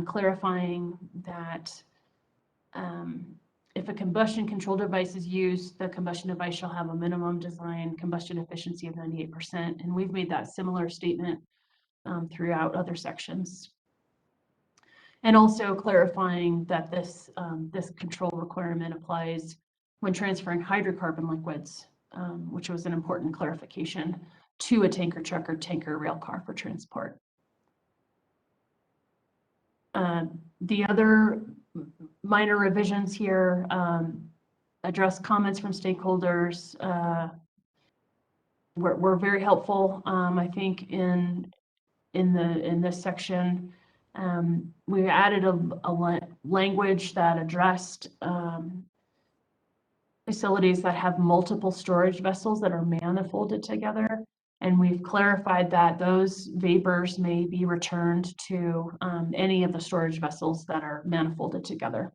clarifying that if a combustion control device is used, the combustion device shall have a minimum design combustion efficiency of 98%. And we've made that similar statement throughout other sections. And also clarifying that this control requirement applies when transferring hydrocarbon liquids, which was an important clarification, to a tanker truck or tanker rail car for transport. The other minor revisions here address comments from stakeholders. Were very helpful, I think, in this section. We added a language that addressed facilities that have multiple storage vessels that are manifolded together. And we've clarified that those vapors may be returned to any of the storage vessels that are manifolded together.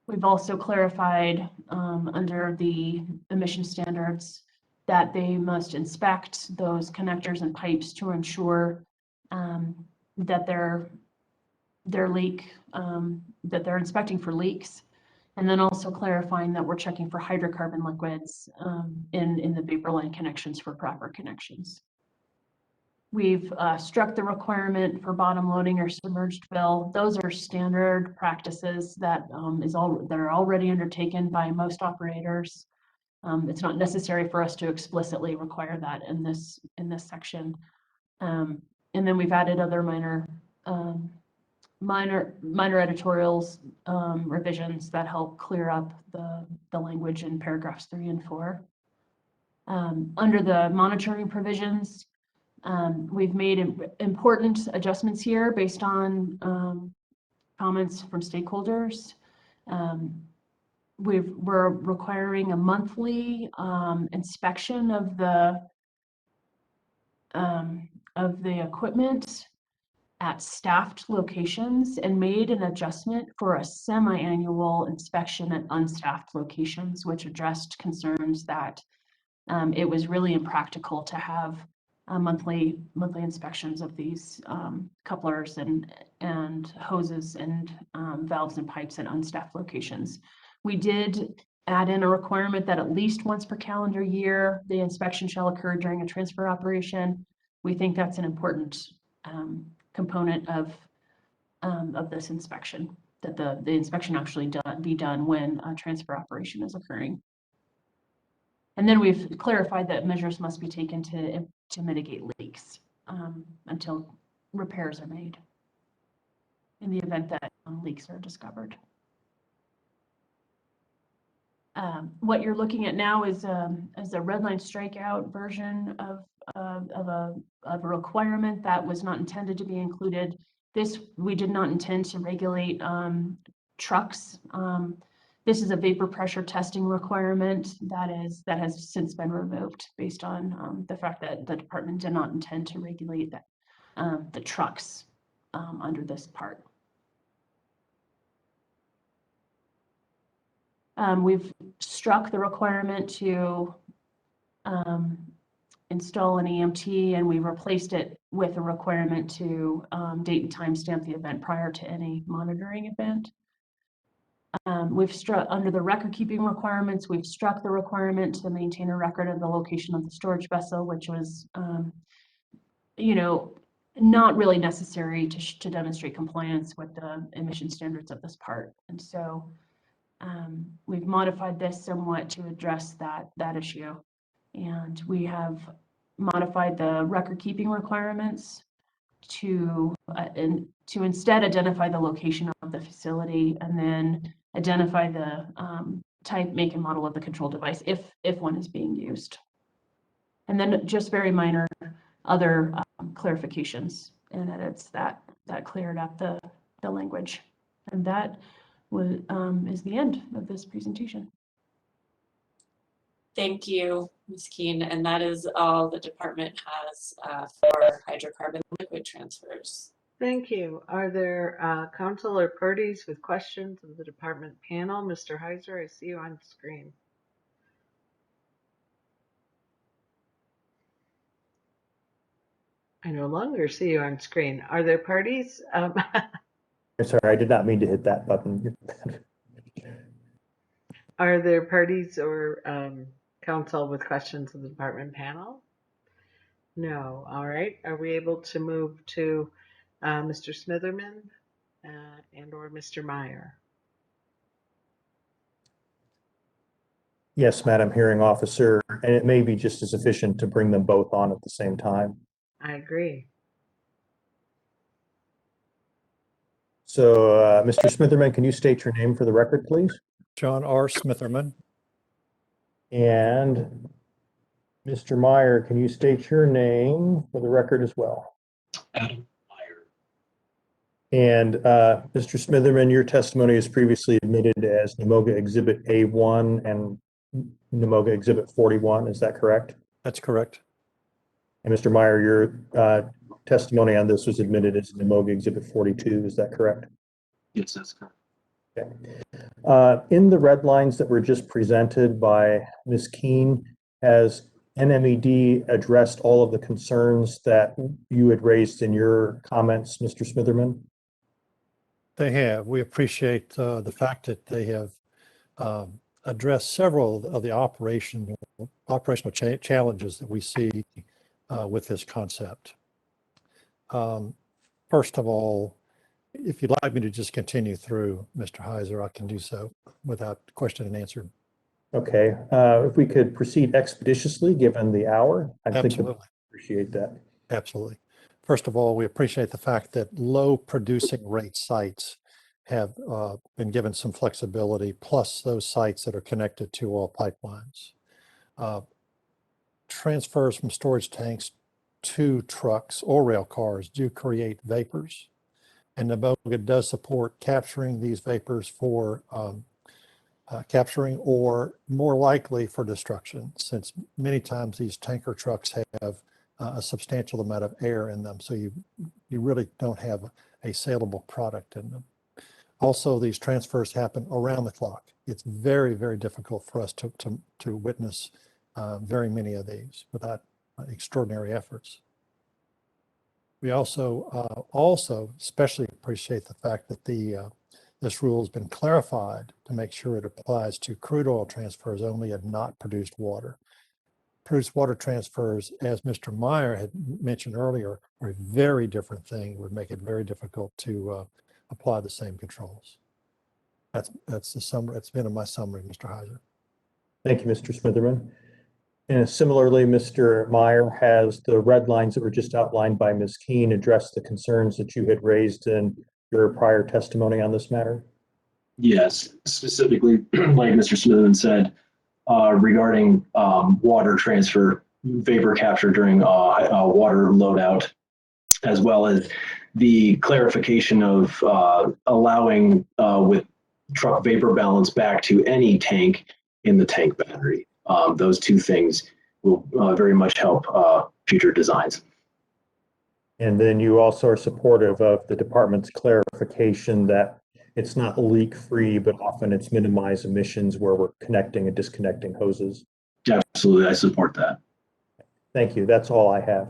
We've also clarified under the emission standards that they must inspect those connectors and pipes to ensure that that they're inspecting for leaks. And then also clarifying that we're checking for hydrocarbon liquids in the vapor line connections for proper connections. We've struck the requirement for bottom loading or submerged fill. Those are standard practices that that are already undertaken by most operators. It's not necessary for us to explicitly require that in this section. And then we've added other minor editorials, revisions that help clear up the language in paragraphs 3 and 4. Under the monitoring provisions, we've made important adjustments here based on comments from stakeholders. We're requiring a monthly inspection of the equipment at staffed locations, and made an adjustment for a semi-annual inspection at unstaffed locations, which addressed concerns that it was really impractical to have monthly inspections of these couplers and hoses and valves and pipes at unstaffed locations. We did add in a requirement that at least once per calendar year, the inspection shall occur during a transfer operation. We think that's an important component of this inspection, that the inspection actually be done when a transfer operation is occurring. And then we've clarified that measures must be taken to mitigate leaks until repairs are made in the event that leaks are discovered. What you're looking at now is a red line strikeout version of a requirement that was not intended to be included. We did not intend to regulate trucks. This is a vapor pressure testing requirement that has since been removed based on the fact that the department did not intend to regulate the trucks under this part. We've struck the requirement to install an EMT, and we replaced it with a requirement to date and time stamp the event prior to any monitoring event. We've struck under the record keeping requirements. We've struck the requirement to maintain a record of the location of the storage vessel, which was, not really necessary to demonstrate compliance with the emission standards of this part. And so we've modified this somewhat to address that issue. And we have modified the record keeping requirements to instead identify the location of the facility and then identify the type, make, and model of the control device if one is being used. And then just very minor other clarifications and edits that cleared up the language. And that is the end of this presentation. Thank you, Ms. Keene, and that is all the department has for hydrocarbon liquid transfers. Thank you. Are there council or parties with questions of the department panel? Mr. Heiser, I see you on screen. I no longer see you on screen. Are there parties? Sorry, I did not mean to hit that button. Are there parties or council with questions of the department panel? No. All right. Are we able to move to Mr. Smitherman and or Mr. Meyer? Yes, Madam Hearing Officer, and it may be just as efficient to bring them both on at the same time. I agree. So, Mr. Smitherman, can you state your name for the record, please? John R. Smitherman. And Mr. Meyer, can you state your name for the record as well? Adam Meyer. And Mr. Smitherman, your testimony is previously admitted as NMOGA Exhibit A1 and NMOGA Exhibit 41. Is that correct? That's correct. And Mr. Meyer, your testimony on this was admitted as NMOGA Exhibit 42. Is that correct? Yes, that's correct. Okay. In the red lines that were just presented by Ms. Keene, has NMED addressed all of the concerns that you had raised in your comments, Mr. Smitherman? They have. We appreciate the fact that they have addressed several of the operational challenges that we see with this concept. First of all, if you'd like me to just continue through, Mr. Heiser, I can do so without question and answer. Okay, if we could proceed expeditiously, given the hour, I think we'd Absolutely. appreciate that. Absolutely. First of all, we appreciate the fact that low producing rate sites have been given some flexibility, plus those sites that are connected to oil pipelines. Transfers from storage tanks to trucks or rail cars do create vapors, and NMOGA does support capturing these vapors for capturing or more likely for destruction, since many times these tanker trucks have a substantial amount of air in them, so you really don't have a saleable product in them. Also, these transfers happen around the clock. It's very, very difficult for us to witness very many of these without extraordinary efforts. We also especially appreciate the fact that this rule has been clarified to make sure it applies to crude oil transfers only and not produced water. Produced water transfers, as Mr. Meyer had mentioned earlier, are a very different thing. It would make it very difficult to apply the same controls. That's the summary. It's been in my summary, Mr. Heiser. Thank you, Mr. Smitherman. And similarly, Mr. Meyer, has the red lines that were just outlined by Ms. Keene addressed the concerns that you had raised in your prior testimony on this matter? Yes, specifically, like Mr. Smitherman said, regarding water transfer, vapor capture during water loadout, as well as the clarification of allowing with truck vapor balance back to any tank in the tank battery. Those two things will very much help future designs. And then you also are supportive of the department's clarification that it's not leak-free, but often it's minimized emissions where we're connecting and disconnecting hoses. Absolutely, I support that. Thank you. That's all I have,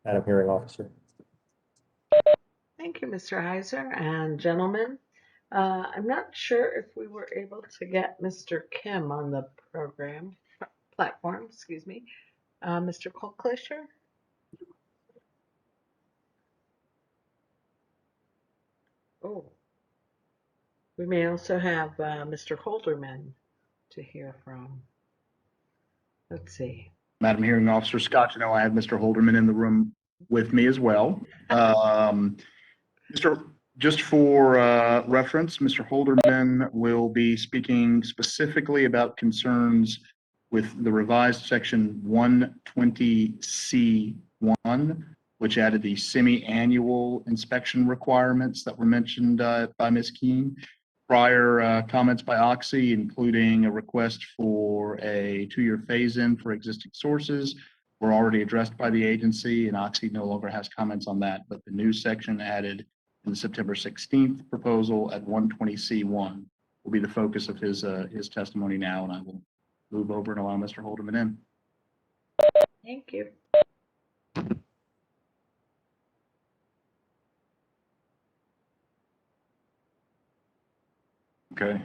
Madam Hearing Officer. Thank you, Mr. Heiser and gentlemen. I'm not sure if we were able to get Mr. Kim on the platform, excuse me. Mr. Kolklischer? Oh, we may also have Mr. Holderman to hear from. Let's see. Madam Hearing Officer Scott, I have Mr. Holderman in the room with me as well. Just for reference, Mr. Holderman will be speaking specifically about concerns with the revised section 120C1, which added the semi-annual inspection requirements that were mentioned by Ms. Keene. Prior comments by Oxy, including a request for a 2-year phase-in for existing sources, were already addressed by the agency, and Oxy no longer has comments on that. But the new section added in the September 16th proposal at 120C1 will be the focus of his testimony now, and I will move over and allow Mr. Holderman in. Thank you. Okay.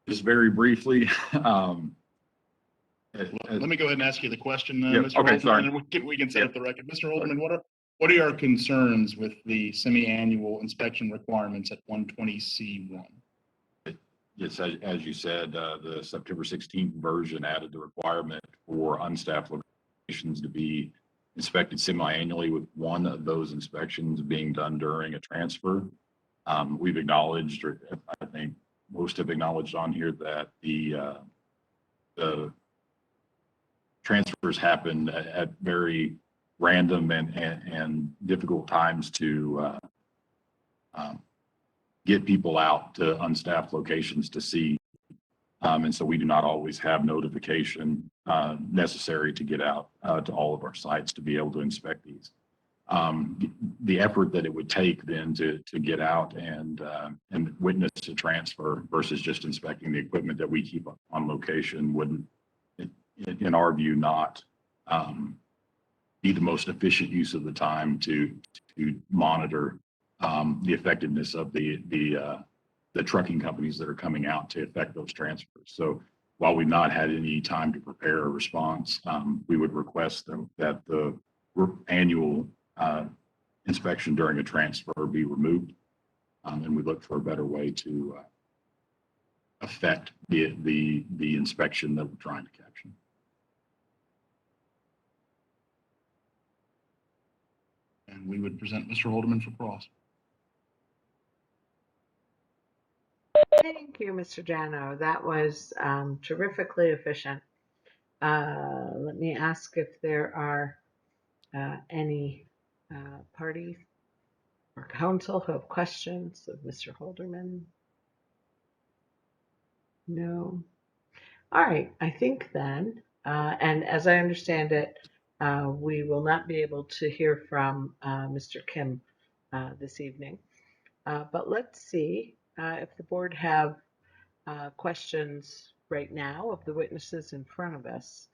Just very briefly. Let me go ahead and ask you the question, Yep. Mr. Okay, Holderman, sorry. and we can set up the record. Mr. Holderman, what are your concerns with the semi-annual inspection requirements at 120C1? Yes, as you said, the September 16th version added the requirement for unstaffed locations to be inspected semi-annually, with one of those inspections being done during a transfer. We've acknowledged, or I think most have acknowledged on here, that the transfers happen at very random and difficult times to get people out to unstaffed locations to see. And so we do not always have notification necessary to get out to all of our sites to be able to inspect these. The effort that it would take then to get out and witness a transfer versus just inspecting the equipment that we keep on location would, in our view, not be the most efficient use of the time to monitor the effectiveness of the trucking companies that are coming out to effect those transfers. So while we've not had any time to prepare a response, we would request that the annual inspection during a transfer be removed, and we look for a better way to affect the inspection that we're trying to capture. And we would present Mr. Holdeman for cross. Thank you, Mr. Jano. That was terrifically efficient. Let me ask if there are any parties or council who have questions of Mr. Holderman. No. All right. I think then, and as I understand it, we will not be able to hear from Mr. Kim this evening. But let's see if the board have questions right now of the witnesses in front of us.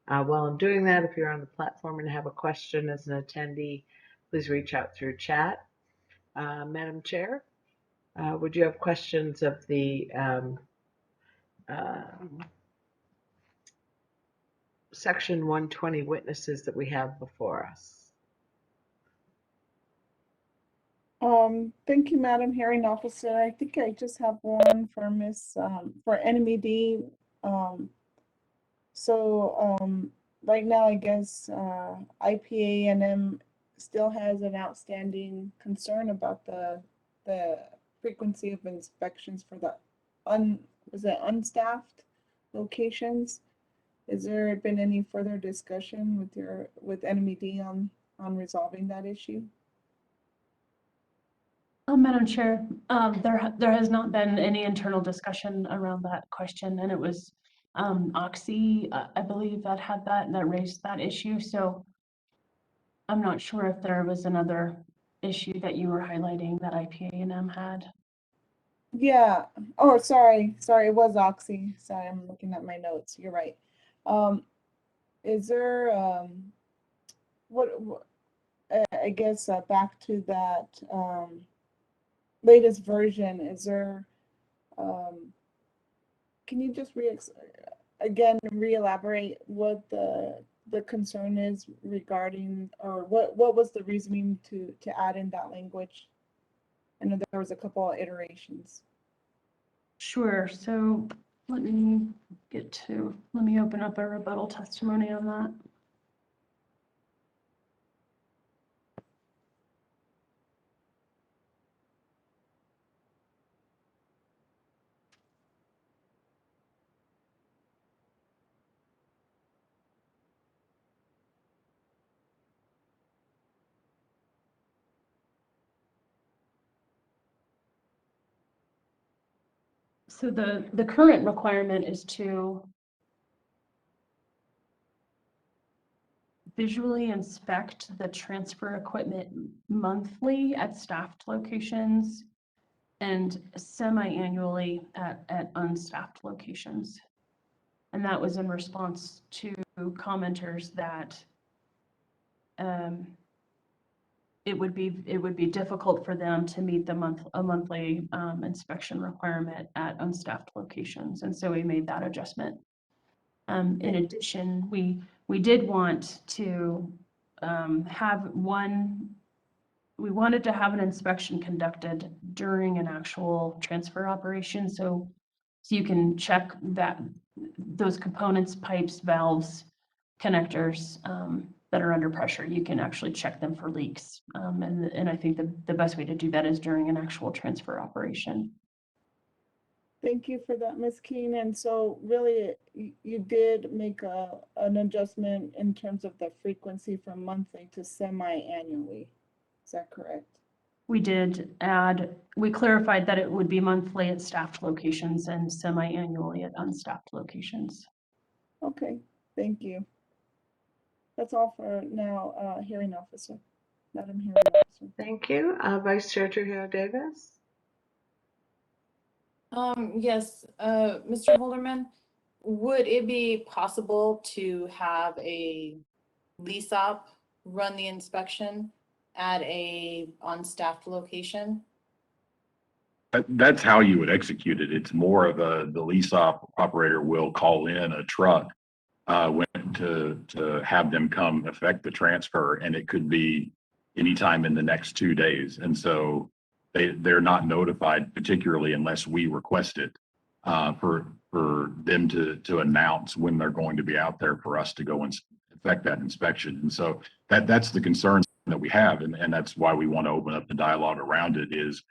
While I'm doing that, if you're on the platform and have a question as an attendee, please reach out through chat. Madam Chair, would you have questions of the Section 120 witnesses that we have before us? Thank you, Madam Hearing Officer. I think I just have one for for NMED. Right now, I guess IPA&M still has an outstanding concern about the frequency of inspections for the unstaffed locations. Has there been any further discussion with NMED on resolving that issue? Madam Chair, there has not been any internal discussion around that question, and it was Oxy, I believe, that raised that issue. So I'm not sure if there was another issue that you were highlighting that IPA&M had. Yeah. Oh, sorry. It was Oxy. Sorry, I'm looking at my notes. You're right. Is there I guess back to that latest version, is there can you just re-elaborate what the concern is regarding, or what was the reasoning to add in that language? I know there was a couple of iterations. Sure. So let me open up a rebuttal testimony on that. So the current requirement is to visually inspect the transfer equipment monthly at staffed locations and semi-annually at unstaffed locations. And that was in response to commenters that it would be difficult for them to meet a monthly inspection requirement at unstaffed locations, and so we made that adjustment. In addition, we did want to we wanted to have an inspection conducted during an actual transfer operation, so you can check that those components, pipes, valves, connectors, that are under pressure, you can actually check them for leaks. And I think the best way to do that is during an actual transfer operation. Thank you for that, Ms. Keen. And so really, you did make an adjustment in terms of the frequency from monthly to semi-annually. Is that correct? We did add, we clarified that it would be monthly at staffed locations and semi-annually at unstaffed locations. Okay, thank you. That's all for now, hearing officer. Madam Hearing Officer. Thank you. Vice Chair Trujillo Davis. Yes, Mr. Holderman, would it be possible to have a lease op run the inspection at a on-staffed location? That's how you would execute it. It's more of the lease operator will call in a truck to have them come effect the transfer, and it could be anytime in the next 2 days. And so they're not notified, particularly unless we request it, for them to announce when they're going to be out there for us to go and effect that inspection. And so that's the concern that we have, and that's why we want to open up the dialogue around it. Is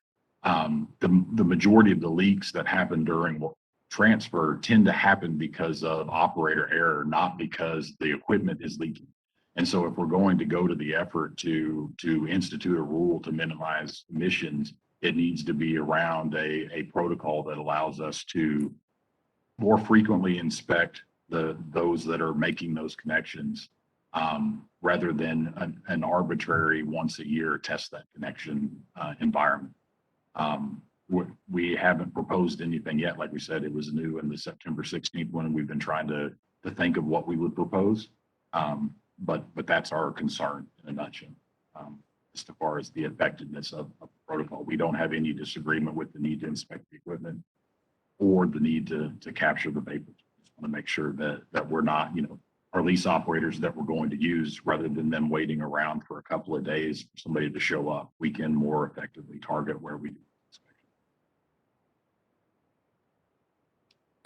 the majority of the leaks that happen during transfer tend to happen because of operator error, not because the equipment is leaking. And so if we're going to go to the effort to institute a rule to minimize emissions, it needs to be around a protocol that allows us to more frequently inspect those that are making those connections, rather than an arbitrary once a year test that connection environment. We haven't proposed anything yet. Like we said, it was new in the September 16th one. We've been trying to think of what we would propose. But that's our concern in a nutshell. As far as the effectiveness of the protocol, we don't have any disagreement with the need to inspect the equipment or the need to capture the vapors. Just want to make sure that we're not, our lease operators that we're going to use, rather than them waiting around for a couple of days for somebody to show up, we can more effectively target where we do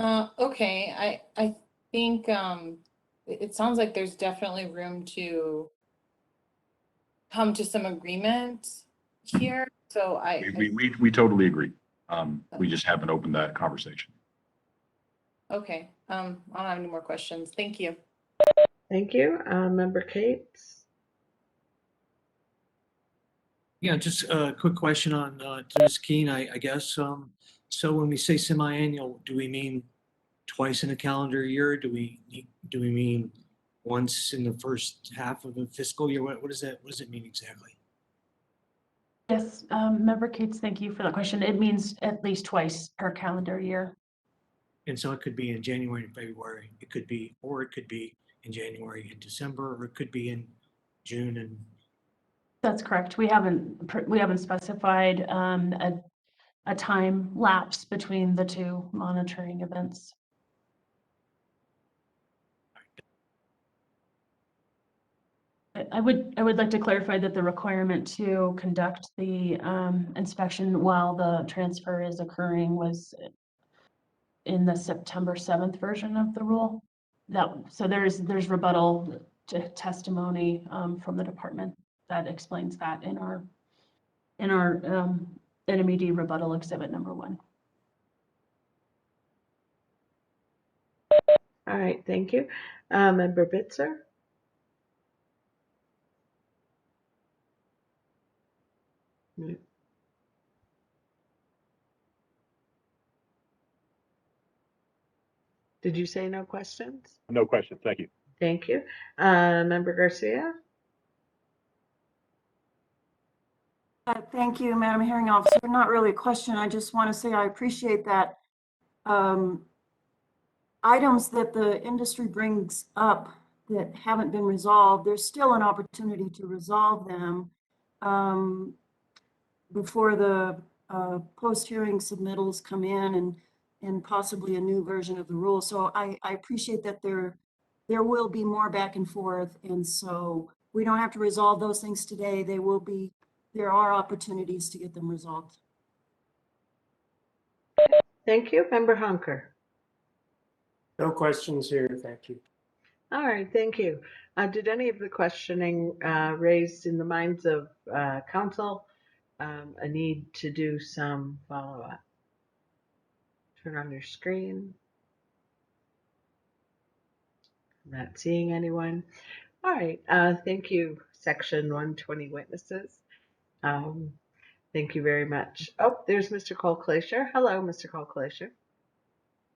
inspection. Okay, I think it sounds like there's definitely room to come to some agreement here. So We totally agree. We just haven't opened that conversation. Okay, I don't have any more questions. Thank you. Thank you. Member Cates. Yeah, just a quick question on to Ms. Keen, I guess. So when we say semi-annual, do we mean twice in a calendar year? Do we mean once in the first half of a fiscal year? What does it mean exactly? Yes, Member Cates, thank you for that question. It means at least twice per calendar year. And so it could be in January and February. It could be in January and December, or it could be in June and. That's correct. We haven't specified a time lapse between the two monitoring events. I would like to clarify that the requirement to conduct the inspection while the transfer is occurring was in the September 7th version of the rule. So there's rebuttal to testimony from the department that explains that in our NMED rebuttal exhibit number 1. All right, thank you. Member Bitzer. Did you say no questions? No questions. Thank you. Thank you. Member Garcia. Thank you, Madam Hearing Officer. Not really a question. I just want to say I appreciate that items that the industry brings up that haven't been resolved, there's still an opportunity to resolve them before the post-hearing submittals come in and possibly a new version of the rule. So I appreciate that there will be more back and forth. And so we don't have to resolve those things today. There are opportunities to get them resolved. Thank you. Member Honker. No questions here. Thank you. All right, thank you. Did any of the questioning raised in the minds of council a need to do some follow-up? Turn on your screen. Not seeing anyone. All right. Thank you, Section 120 witnesses. Thank you very much. Oh, there's Mr. Cole Glacier. Hello, Mr. Cole Glacier.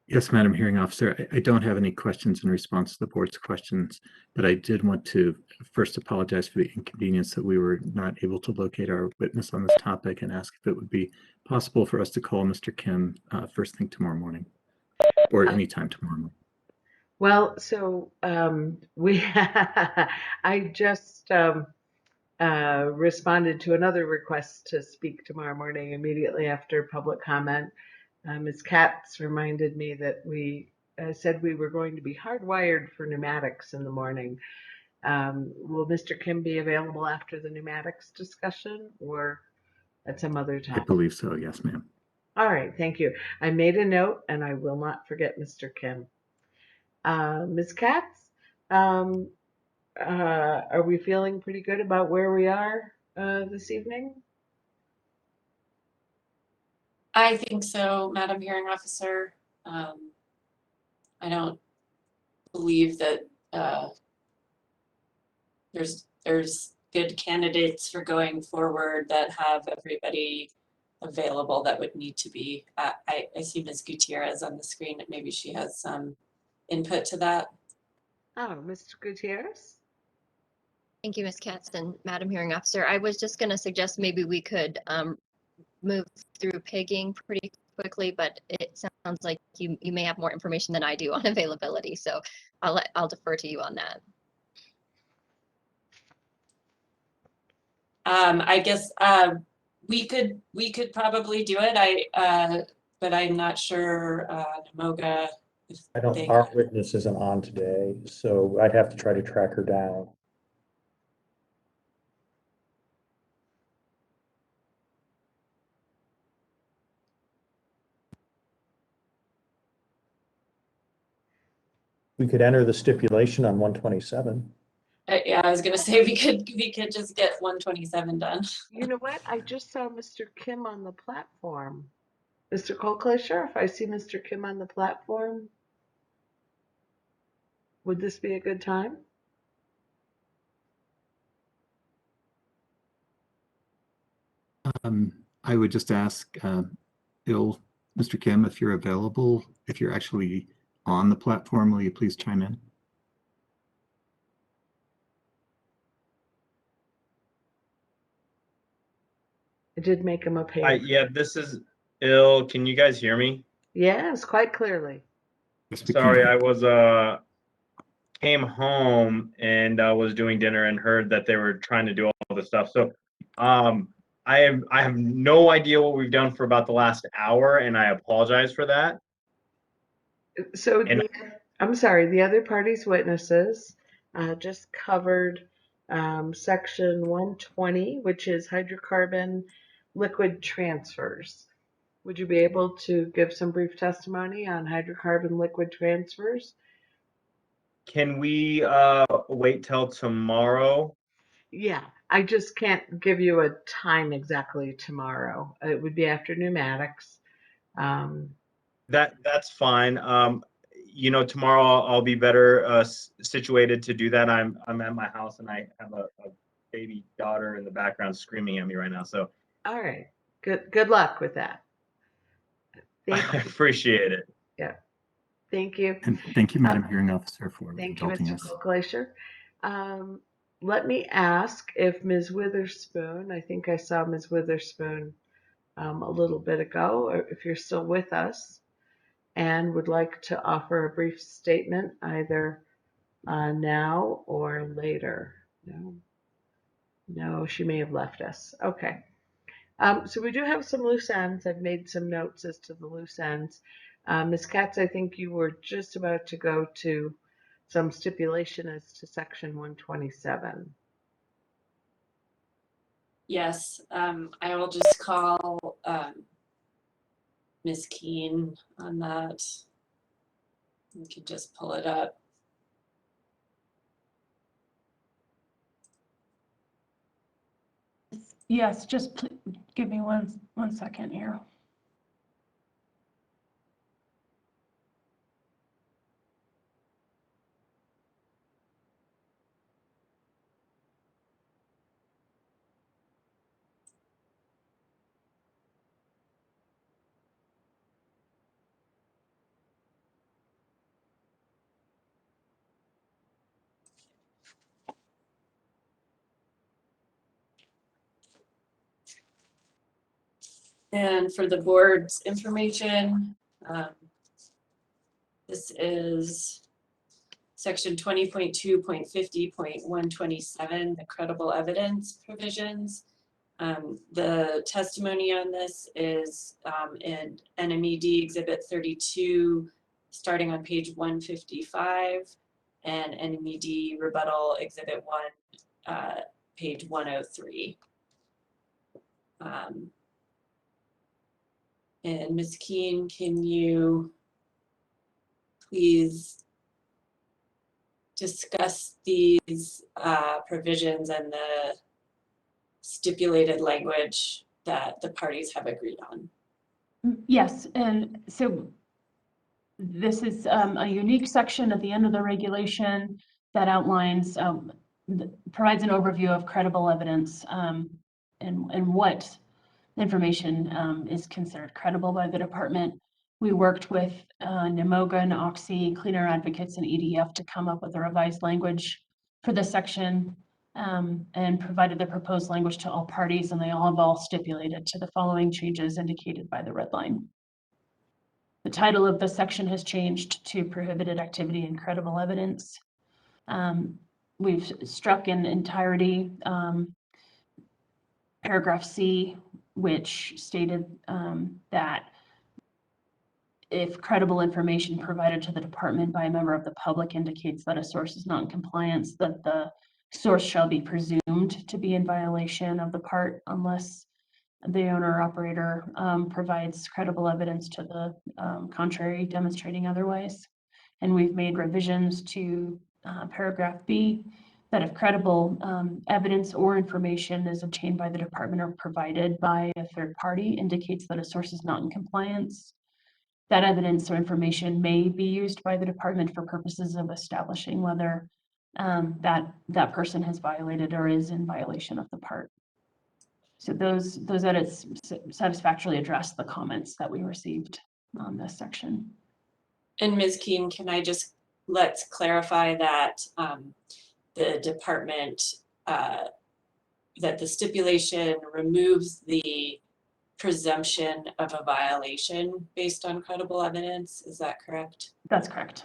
Yes, Madam Hearing Officer, I don't have any questions in response to the board's questions, but I did want to first apologize for the inconvenience that we were not able to locate our witness on this topic and ask if it would be possible for us to call Mr. Kim first thing tomorrow morning or anytime tomorrow morning. Well, so I just responded to another request to speak tomorrow morning immediately after public comment. Ms. Katz reminded me that we said we were going to be hardwired for pneumatics in the morning. Will Mr. Kim be available after the pneumatics discussion or at some other time? I believe so, yes, ma'am. All right, thank you. I made a note and I will not forget Mr. Kim. Ms. Katz, are we feeling pretty good about where we are this evening? I think so, Madam Hearing Officer. I don't believe that there's good candidates for going forward that have everybody available that would need to be. I see Ms. Gutierrez on the screen. Maybe she has some input to that. Oh, Mr. Gutierrez? Thank you, Ms. Katz and Madam Hearing Officer. I was just going to suggest maybe we could move through pigging pretty quickly, but it sounds like you may have more information than I do on availability, so I'll defer to you on that. I guess we could probably do it. But I'm not sure, Namoga. Our witness isn't on today, so I'd have to try to track her down. We could enter the stipulation on 127. Yeah, I was gonna say we could just get 127 done. You know what? I just saw Mr. Kim on the platform. Mr. Colclasher, if I see Mr. Kim on the platform, would this be a good time? I would just ask Mr. Kim, if you're available, if you're actually on the platform, will you please chime in? I did make him a page. Yeah, this is Ill. Can you guys hear me? Yes, quite clearly. Sorry, I was came home and was doing dinner and heard that they were trying to do all this stuff. So I have no idea what we've done for about the last hour, and I apologize for that. So I'm sorry, the other party's witnesses just covered section 120, which is hydrocarbon liquid transfers. Would you be able to give some brief testimony on hydrocarbon liquid transfers? Can we wait till tomorrow? Yeah, I just can't give you a time exactly tomorrow. It would be after pneumatics. That's fine. You know, tomorrow I'll be better situated to do that. I'm at my house and I have a baby daughter in the background screaming at me right now. So all right, good luck with that. I appreciate it. Yeah, thank you. And thank you, Madam Hearing Officer, for Thank you, indulging Mr. us. Glacier. Let me ask if Ms. Witherspoon, I think I saw Ms. Witherspoon a little bit ago, or if you're still with us and would like to offer a brief statement either now or later. No, she may have left us. Okay. So we do have some loose ends. I've made some notes as to the loose ends. Ms. Katz, I think you were just about to go to some stipulation as to section 127. Yes, I will just call Ms. Keene on that. You can just pull it up. Yes, just give me one second here. And for the board's information, this is section 20.2.50.127, the credible evidence provisions. The testimony on this is in NMED Exhibit 32, starting on page 155, and NMED Rebuttal Exhibit 1, page 103. And Ms. Keen, can you please discuss these provisions and the stipulated language that the parties have agreed on? Yes, and so this is a unique section at the end of the regulation that outlines, provides an overview of credible evidence and what information is considered credible by the department. We worked with NMOGA and Oxy, Cleaner Advocates, and EDF to come up with a revised language for this section and provided the proposed language to all parties, and they have all stipulated to the following changes indicated by the red line. The title of the section has changed to Prohibited Activity and Credible Evidence. We've struck in entirety paragraph C, which stated that if credible information provided to the department by a member of the public indicates that a source is not in compliance, that the source shall be presumed to be in violation of the part unless the owner or operator provides credible evidence to the contrary, demonstrating otherwise. And we've made revisions to paragraph B, that if credible evidence or information is obtained by the department or provided by a third party indicates that a source is not in compliance, that evidence or information may be used by the department for purposes of establishing whether that person has violated or is in violation of the part. So those edits satisfactorily address the comments that we received on this section. And Ms. Keen, can I let's clarify that the department, that the stipulation removes the presumption of a violation based on credible evidence, is that correct? That's correct.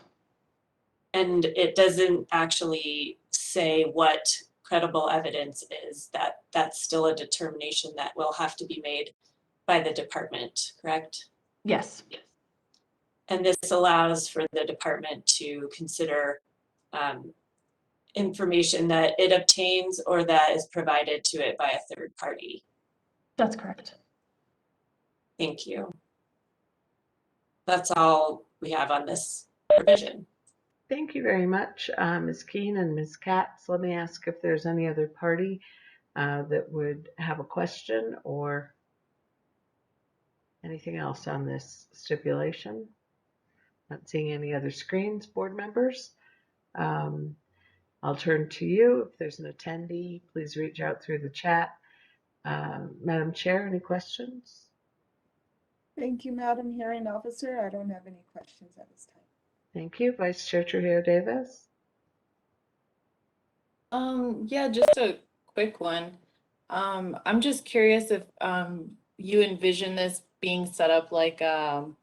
And it doesn't actually say what credible evidence is, that's still a determination that will have to be made by the department, correct? Yes. And this allows for the department to consider information that it obtains or that is provided to it by a third party. That's correct. Thank you. That's all we have on this provision. Thank you very much, Ms. Keen and Ms. Katz. Let me ask if there's any other party that would have a question or anything else on this stipulation. Not seeing any other screens, board members. I'll turn to you. If there's an attendee, please reach out through the chat. Madam Chair, any questions? Thank you, Madam Hearing Officer. I don't have any questions at this time. Thank you. Vice Chair Trujillo Davis. Yeah, just a quick one. I'm just curious if you envision this being set up like an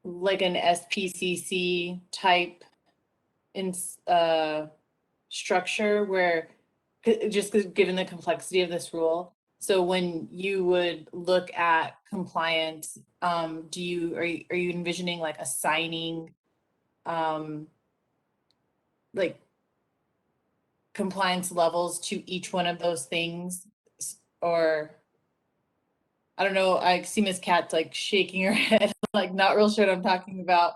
SPCC type in structure where, just given the complexity of this rule, so when you would look at compliance, are you envisioning like assigning like compliance levels to each one of those things? Or I don't know, I see Ms. Katz like shaking her head, like not real sure what I'm talking about.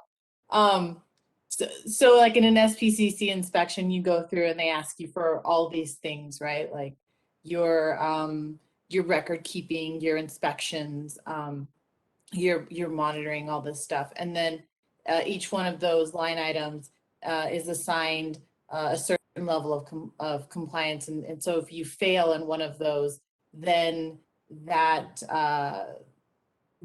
So like in an SPCC inspection, you go through and they ask you for all these things, right? Like your your record keeping, your inspections, you're monitoring all this stuff. And then each one of those line items is assigned a certain level of compliance. And so if you fail in one of those, then that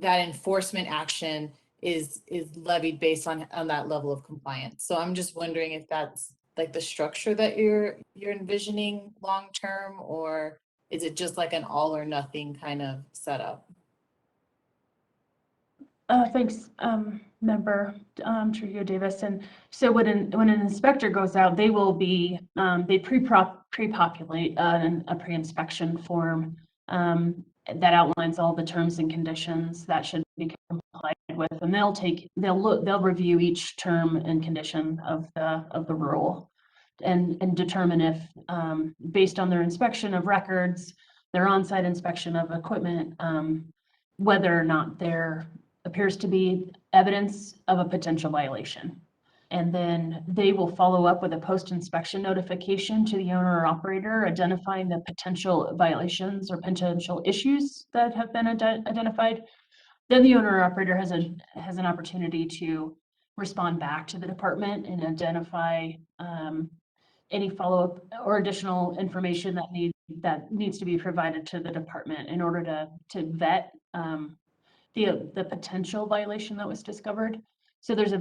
enforcement action is levied based on that level of compliance. So I'm just wondering if that's like the structure that you're envisioning long term, or is it just like an all or nothing kind of setup? Thanks, Member Trujillo Davis. And so when an inspector goes out, they will be, they pre-populate a pre-inspection form that outlines all the terms and conditions that should be complied with, and they'll review each term and condition of the rule and determine if, based on their inspection of records, their on-site inspection of equipment, whether or not there appears to be evidence of a potential violation. And then they will follow up with a post-inspection notification to the owner or operator, identifying the potential violations or potential issues that have been identified. Then the owner or operator has an opportunity to respond back to the department and identify any follow-up or additional information that needs to be provided to the department in order to vet the potential violation that was discovered. So there's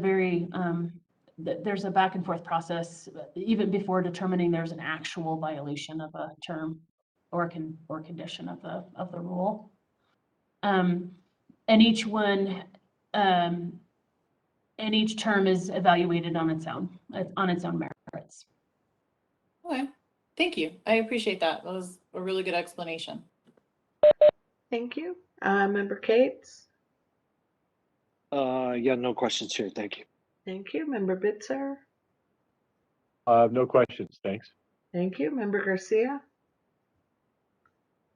there's a back and forth process even before determining there's an actual violation of a term or condition of the rule. And each one and each term is evaluated on its own merits. Okay, thank you. I appreciate that. That was a really good explanation. Thank you. Member Cates? Yeah, no questions here. Thank you. Thank you. Member Bitzer? No questions, thanks. Thank you. Member Garcia?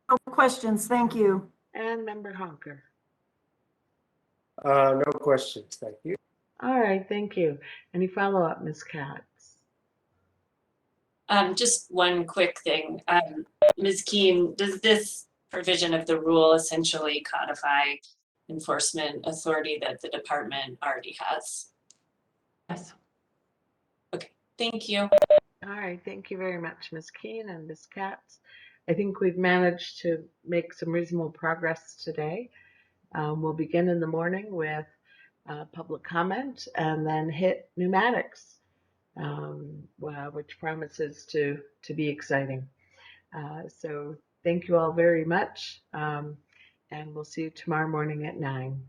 No questions, thank you. And Member Honker? No questions. Thank you. All right, thank you. Any follow-up, Ms. Katz? Just one quick thing. Ms. Keene, does this provision of the rule essentially codify enforcement authority that the department already has? Yes. Okay, thank you. All right, thank you very much, Ms. Keene and Ms. Katz. I think we've managed to make some reasonable progress today. We'll begin in the morning with public comment and then hit pneumatics, which promises to be exciting. So thank you all very much, and we'll see you tomorrow morning at 9.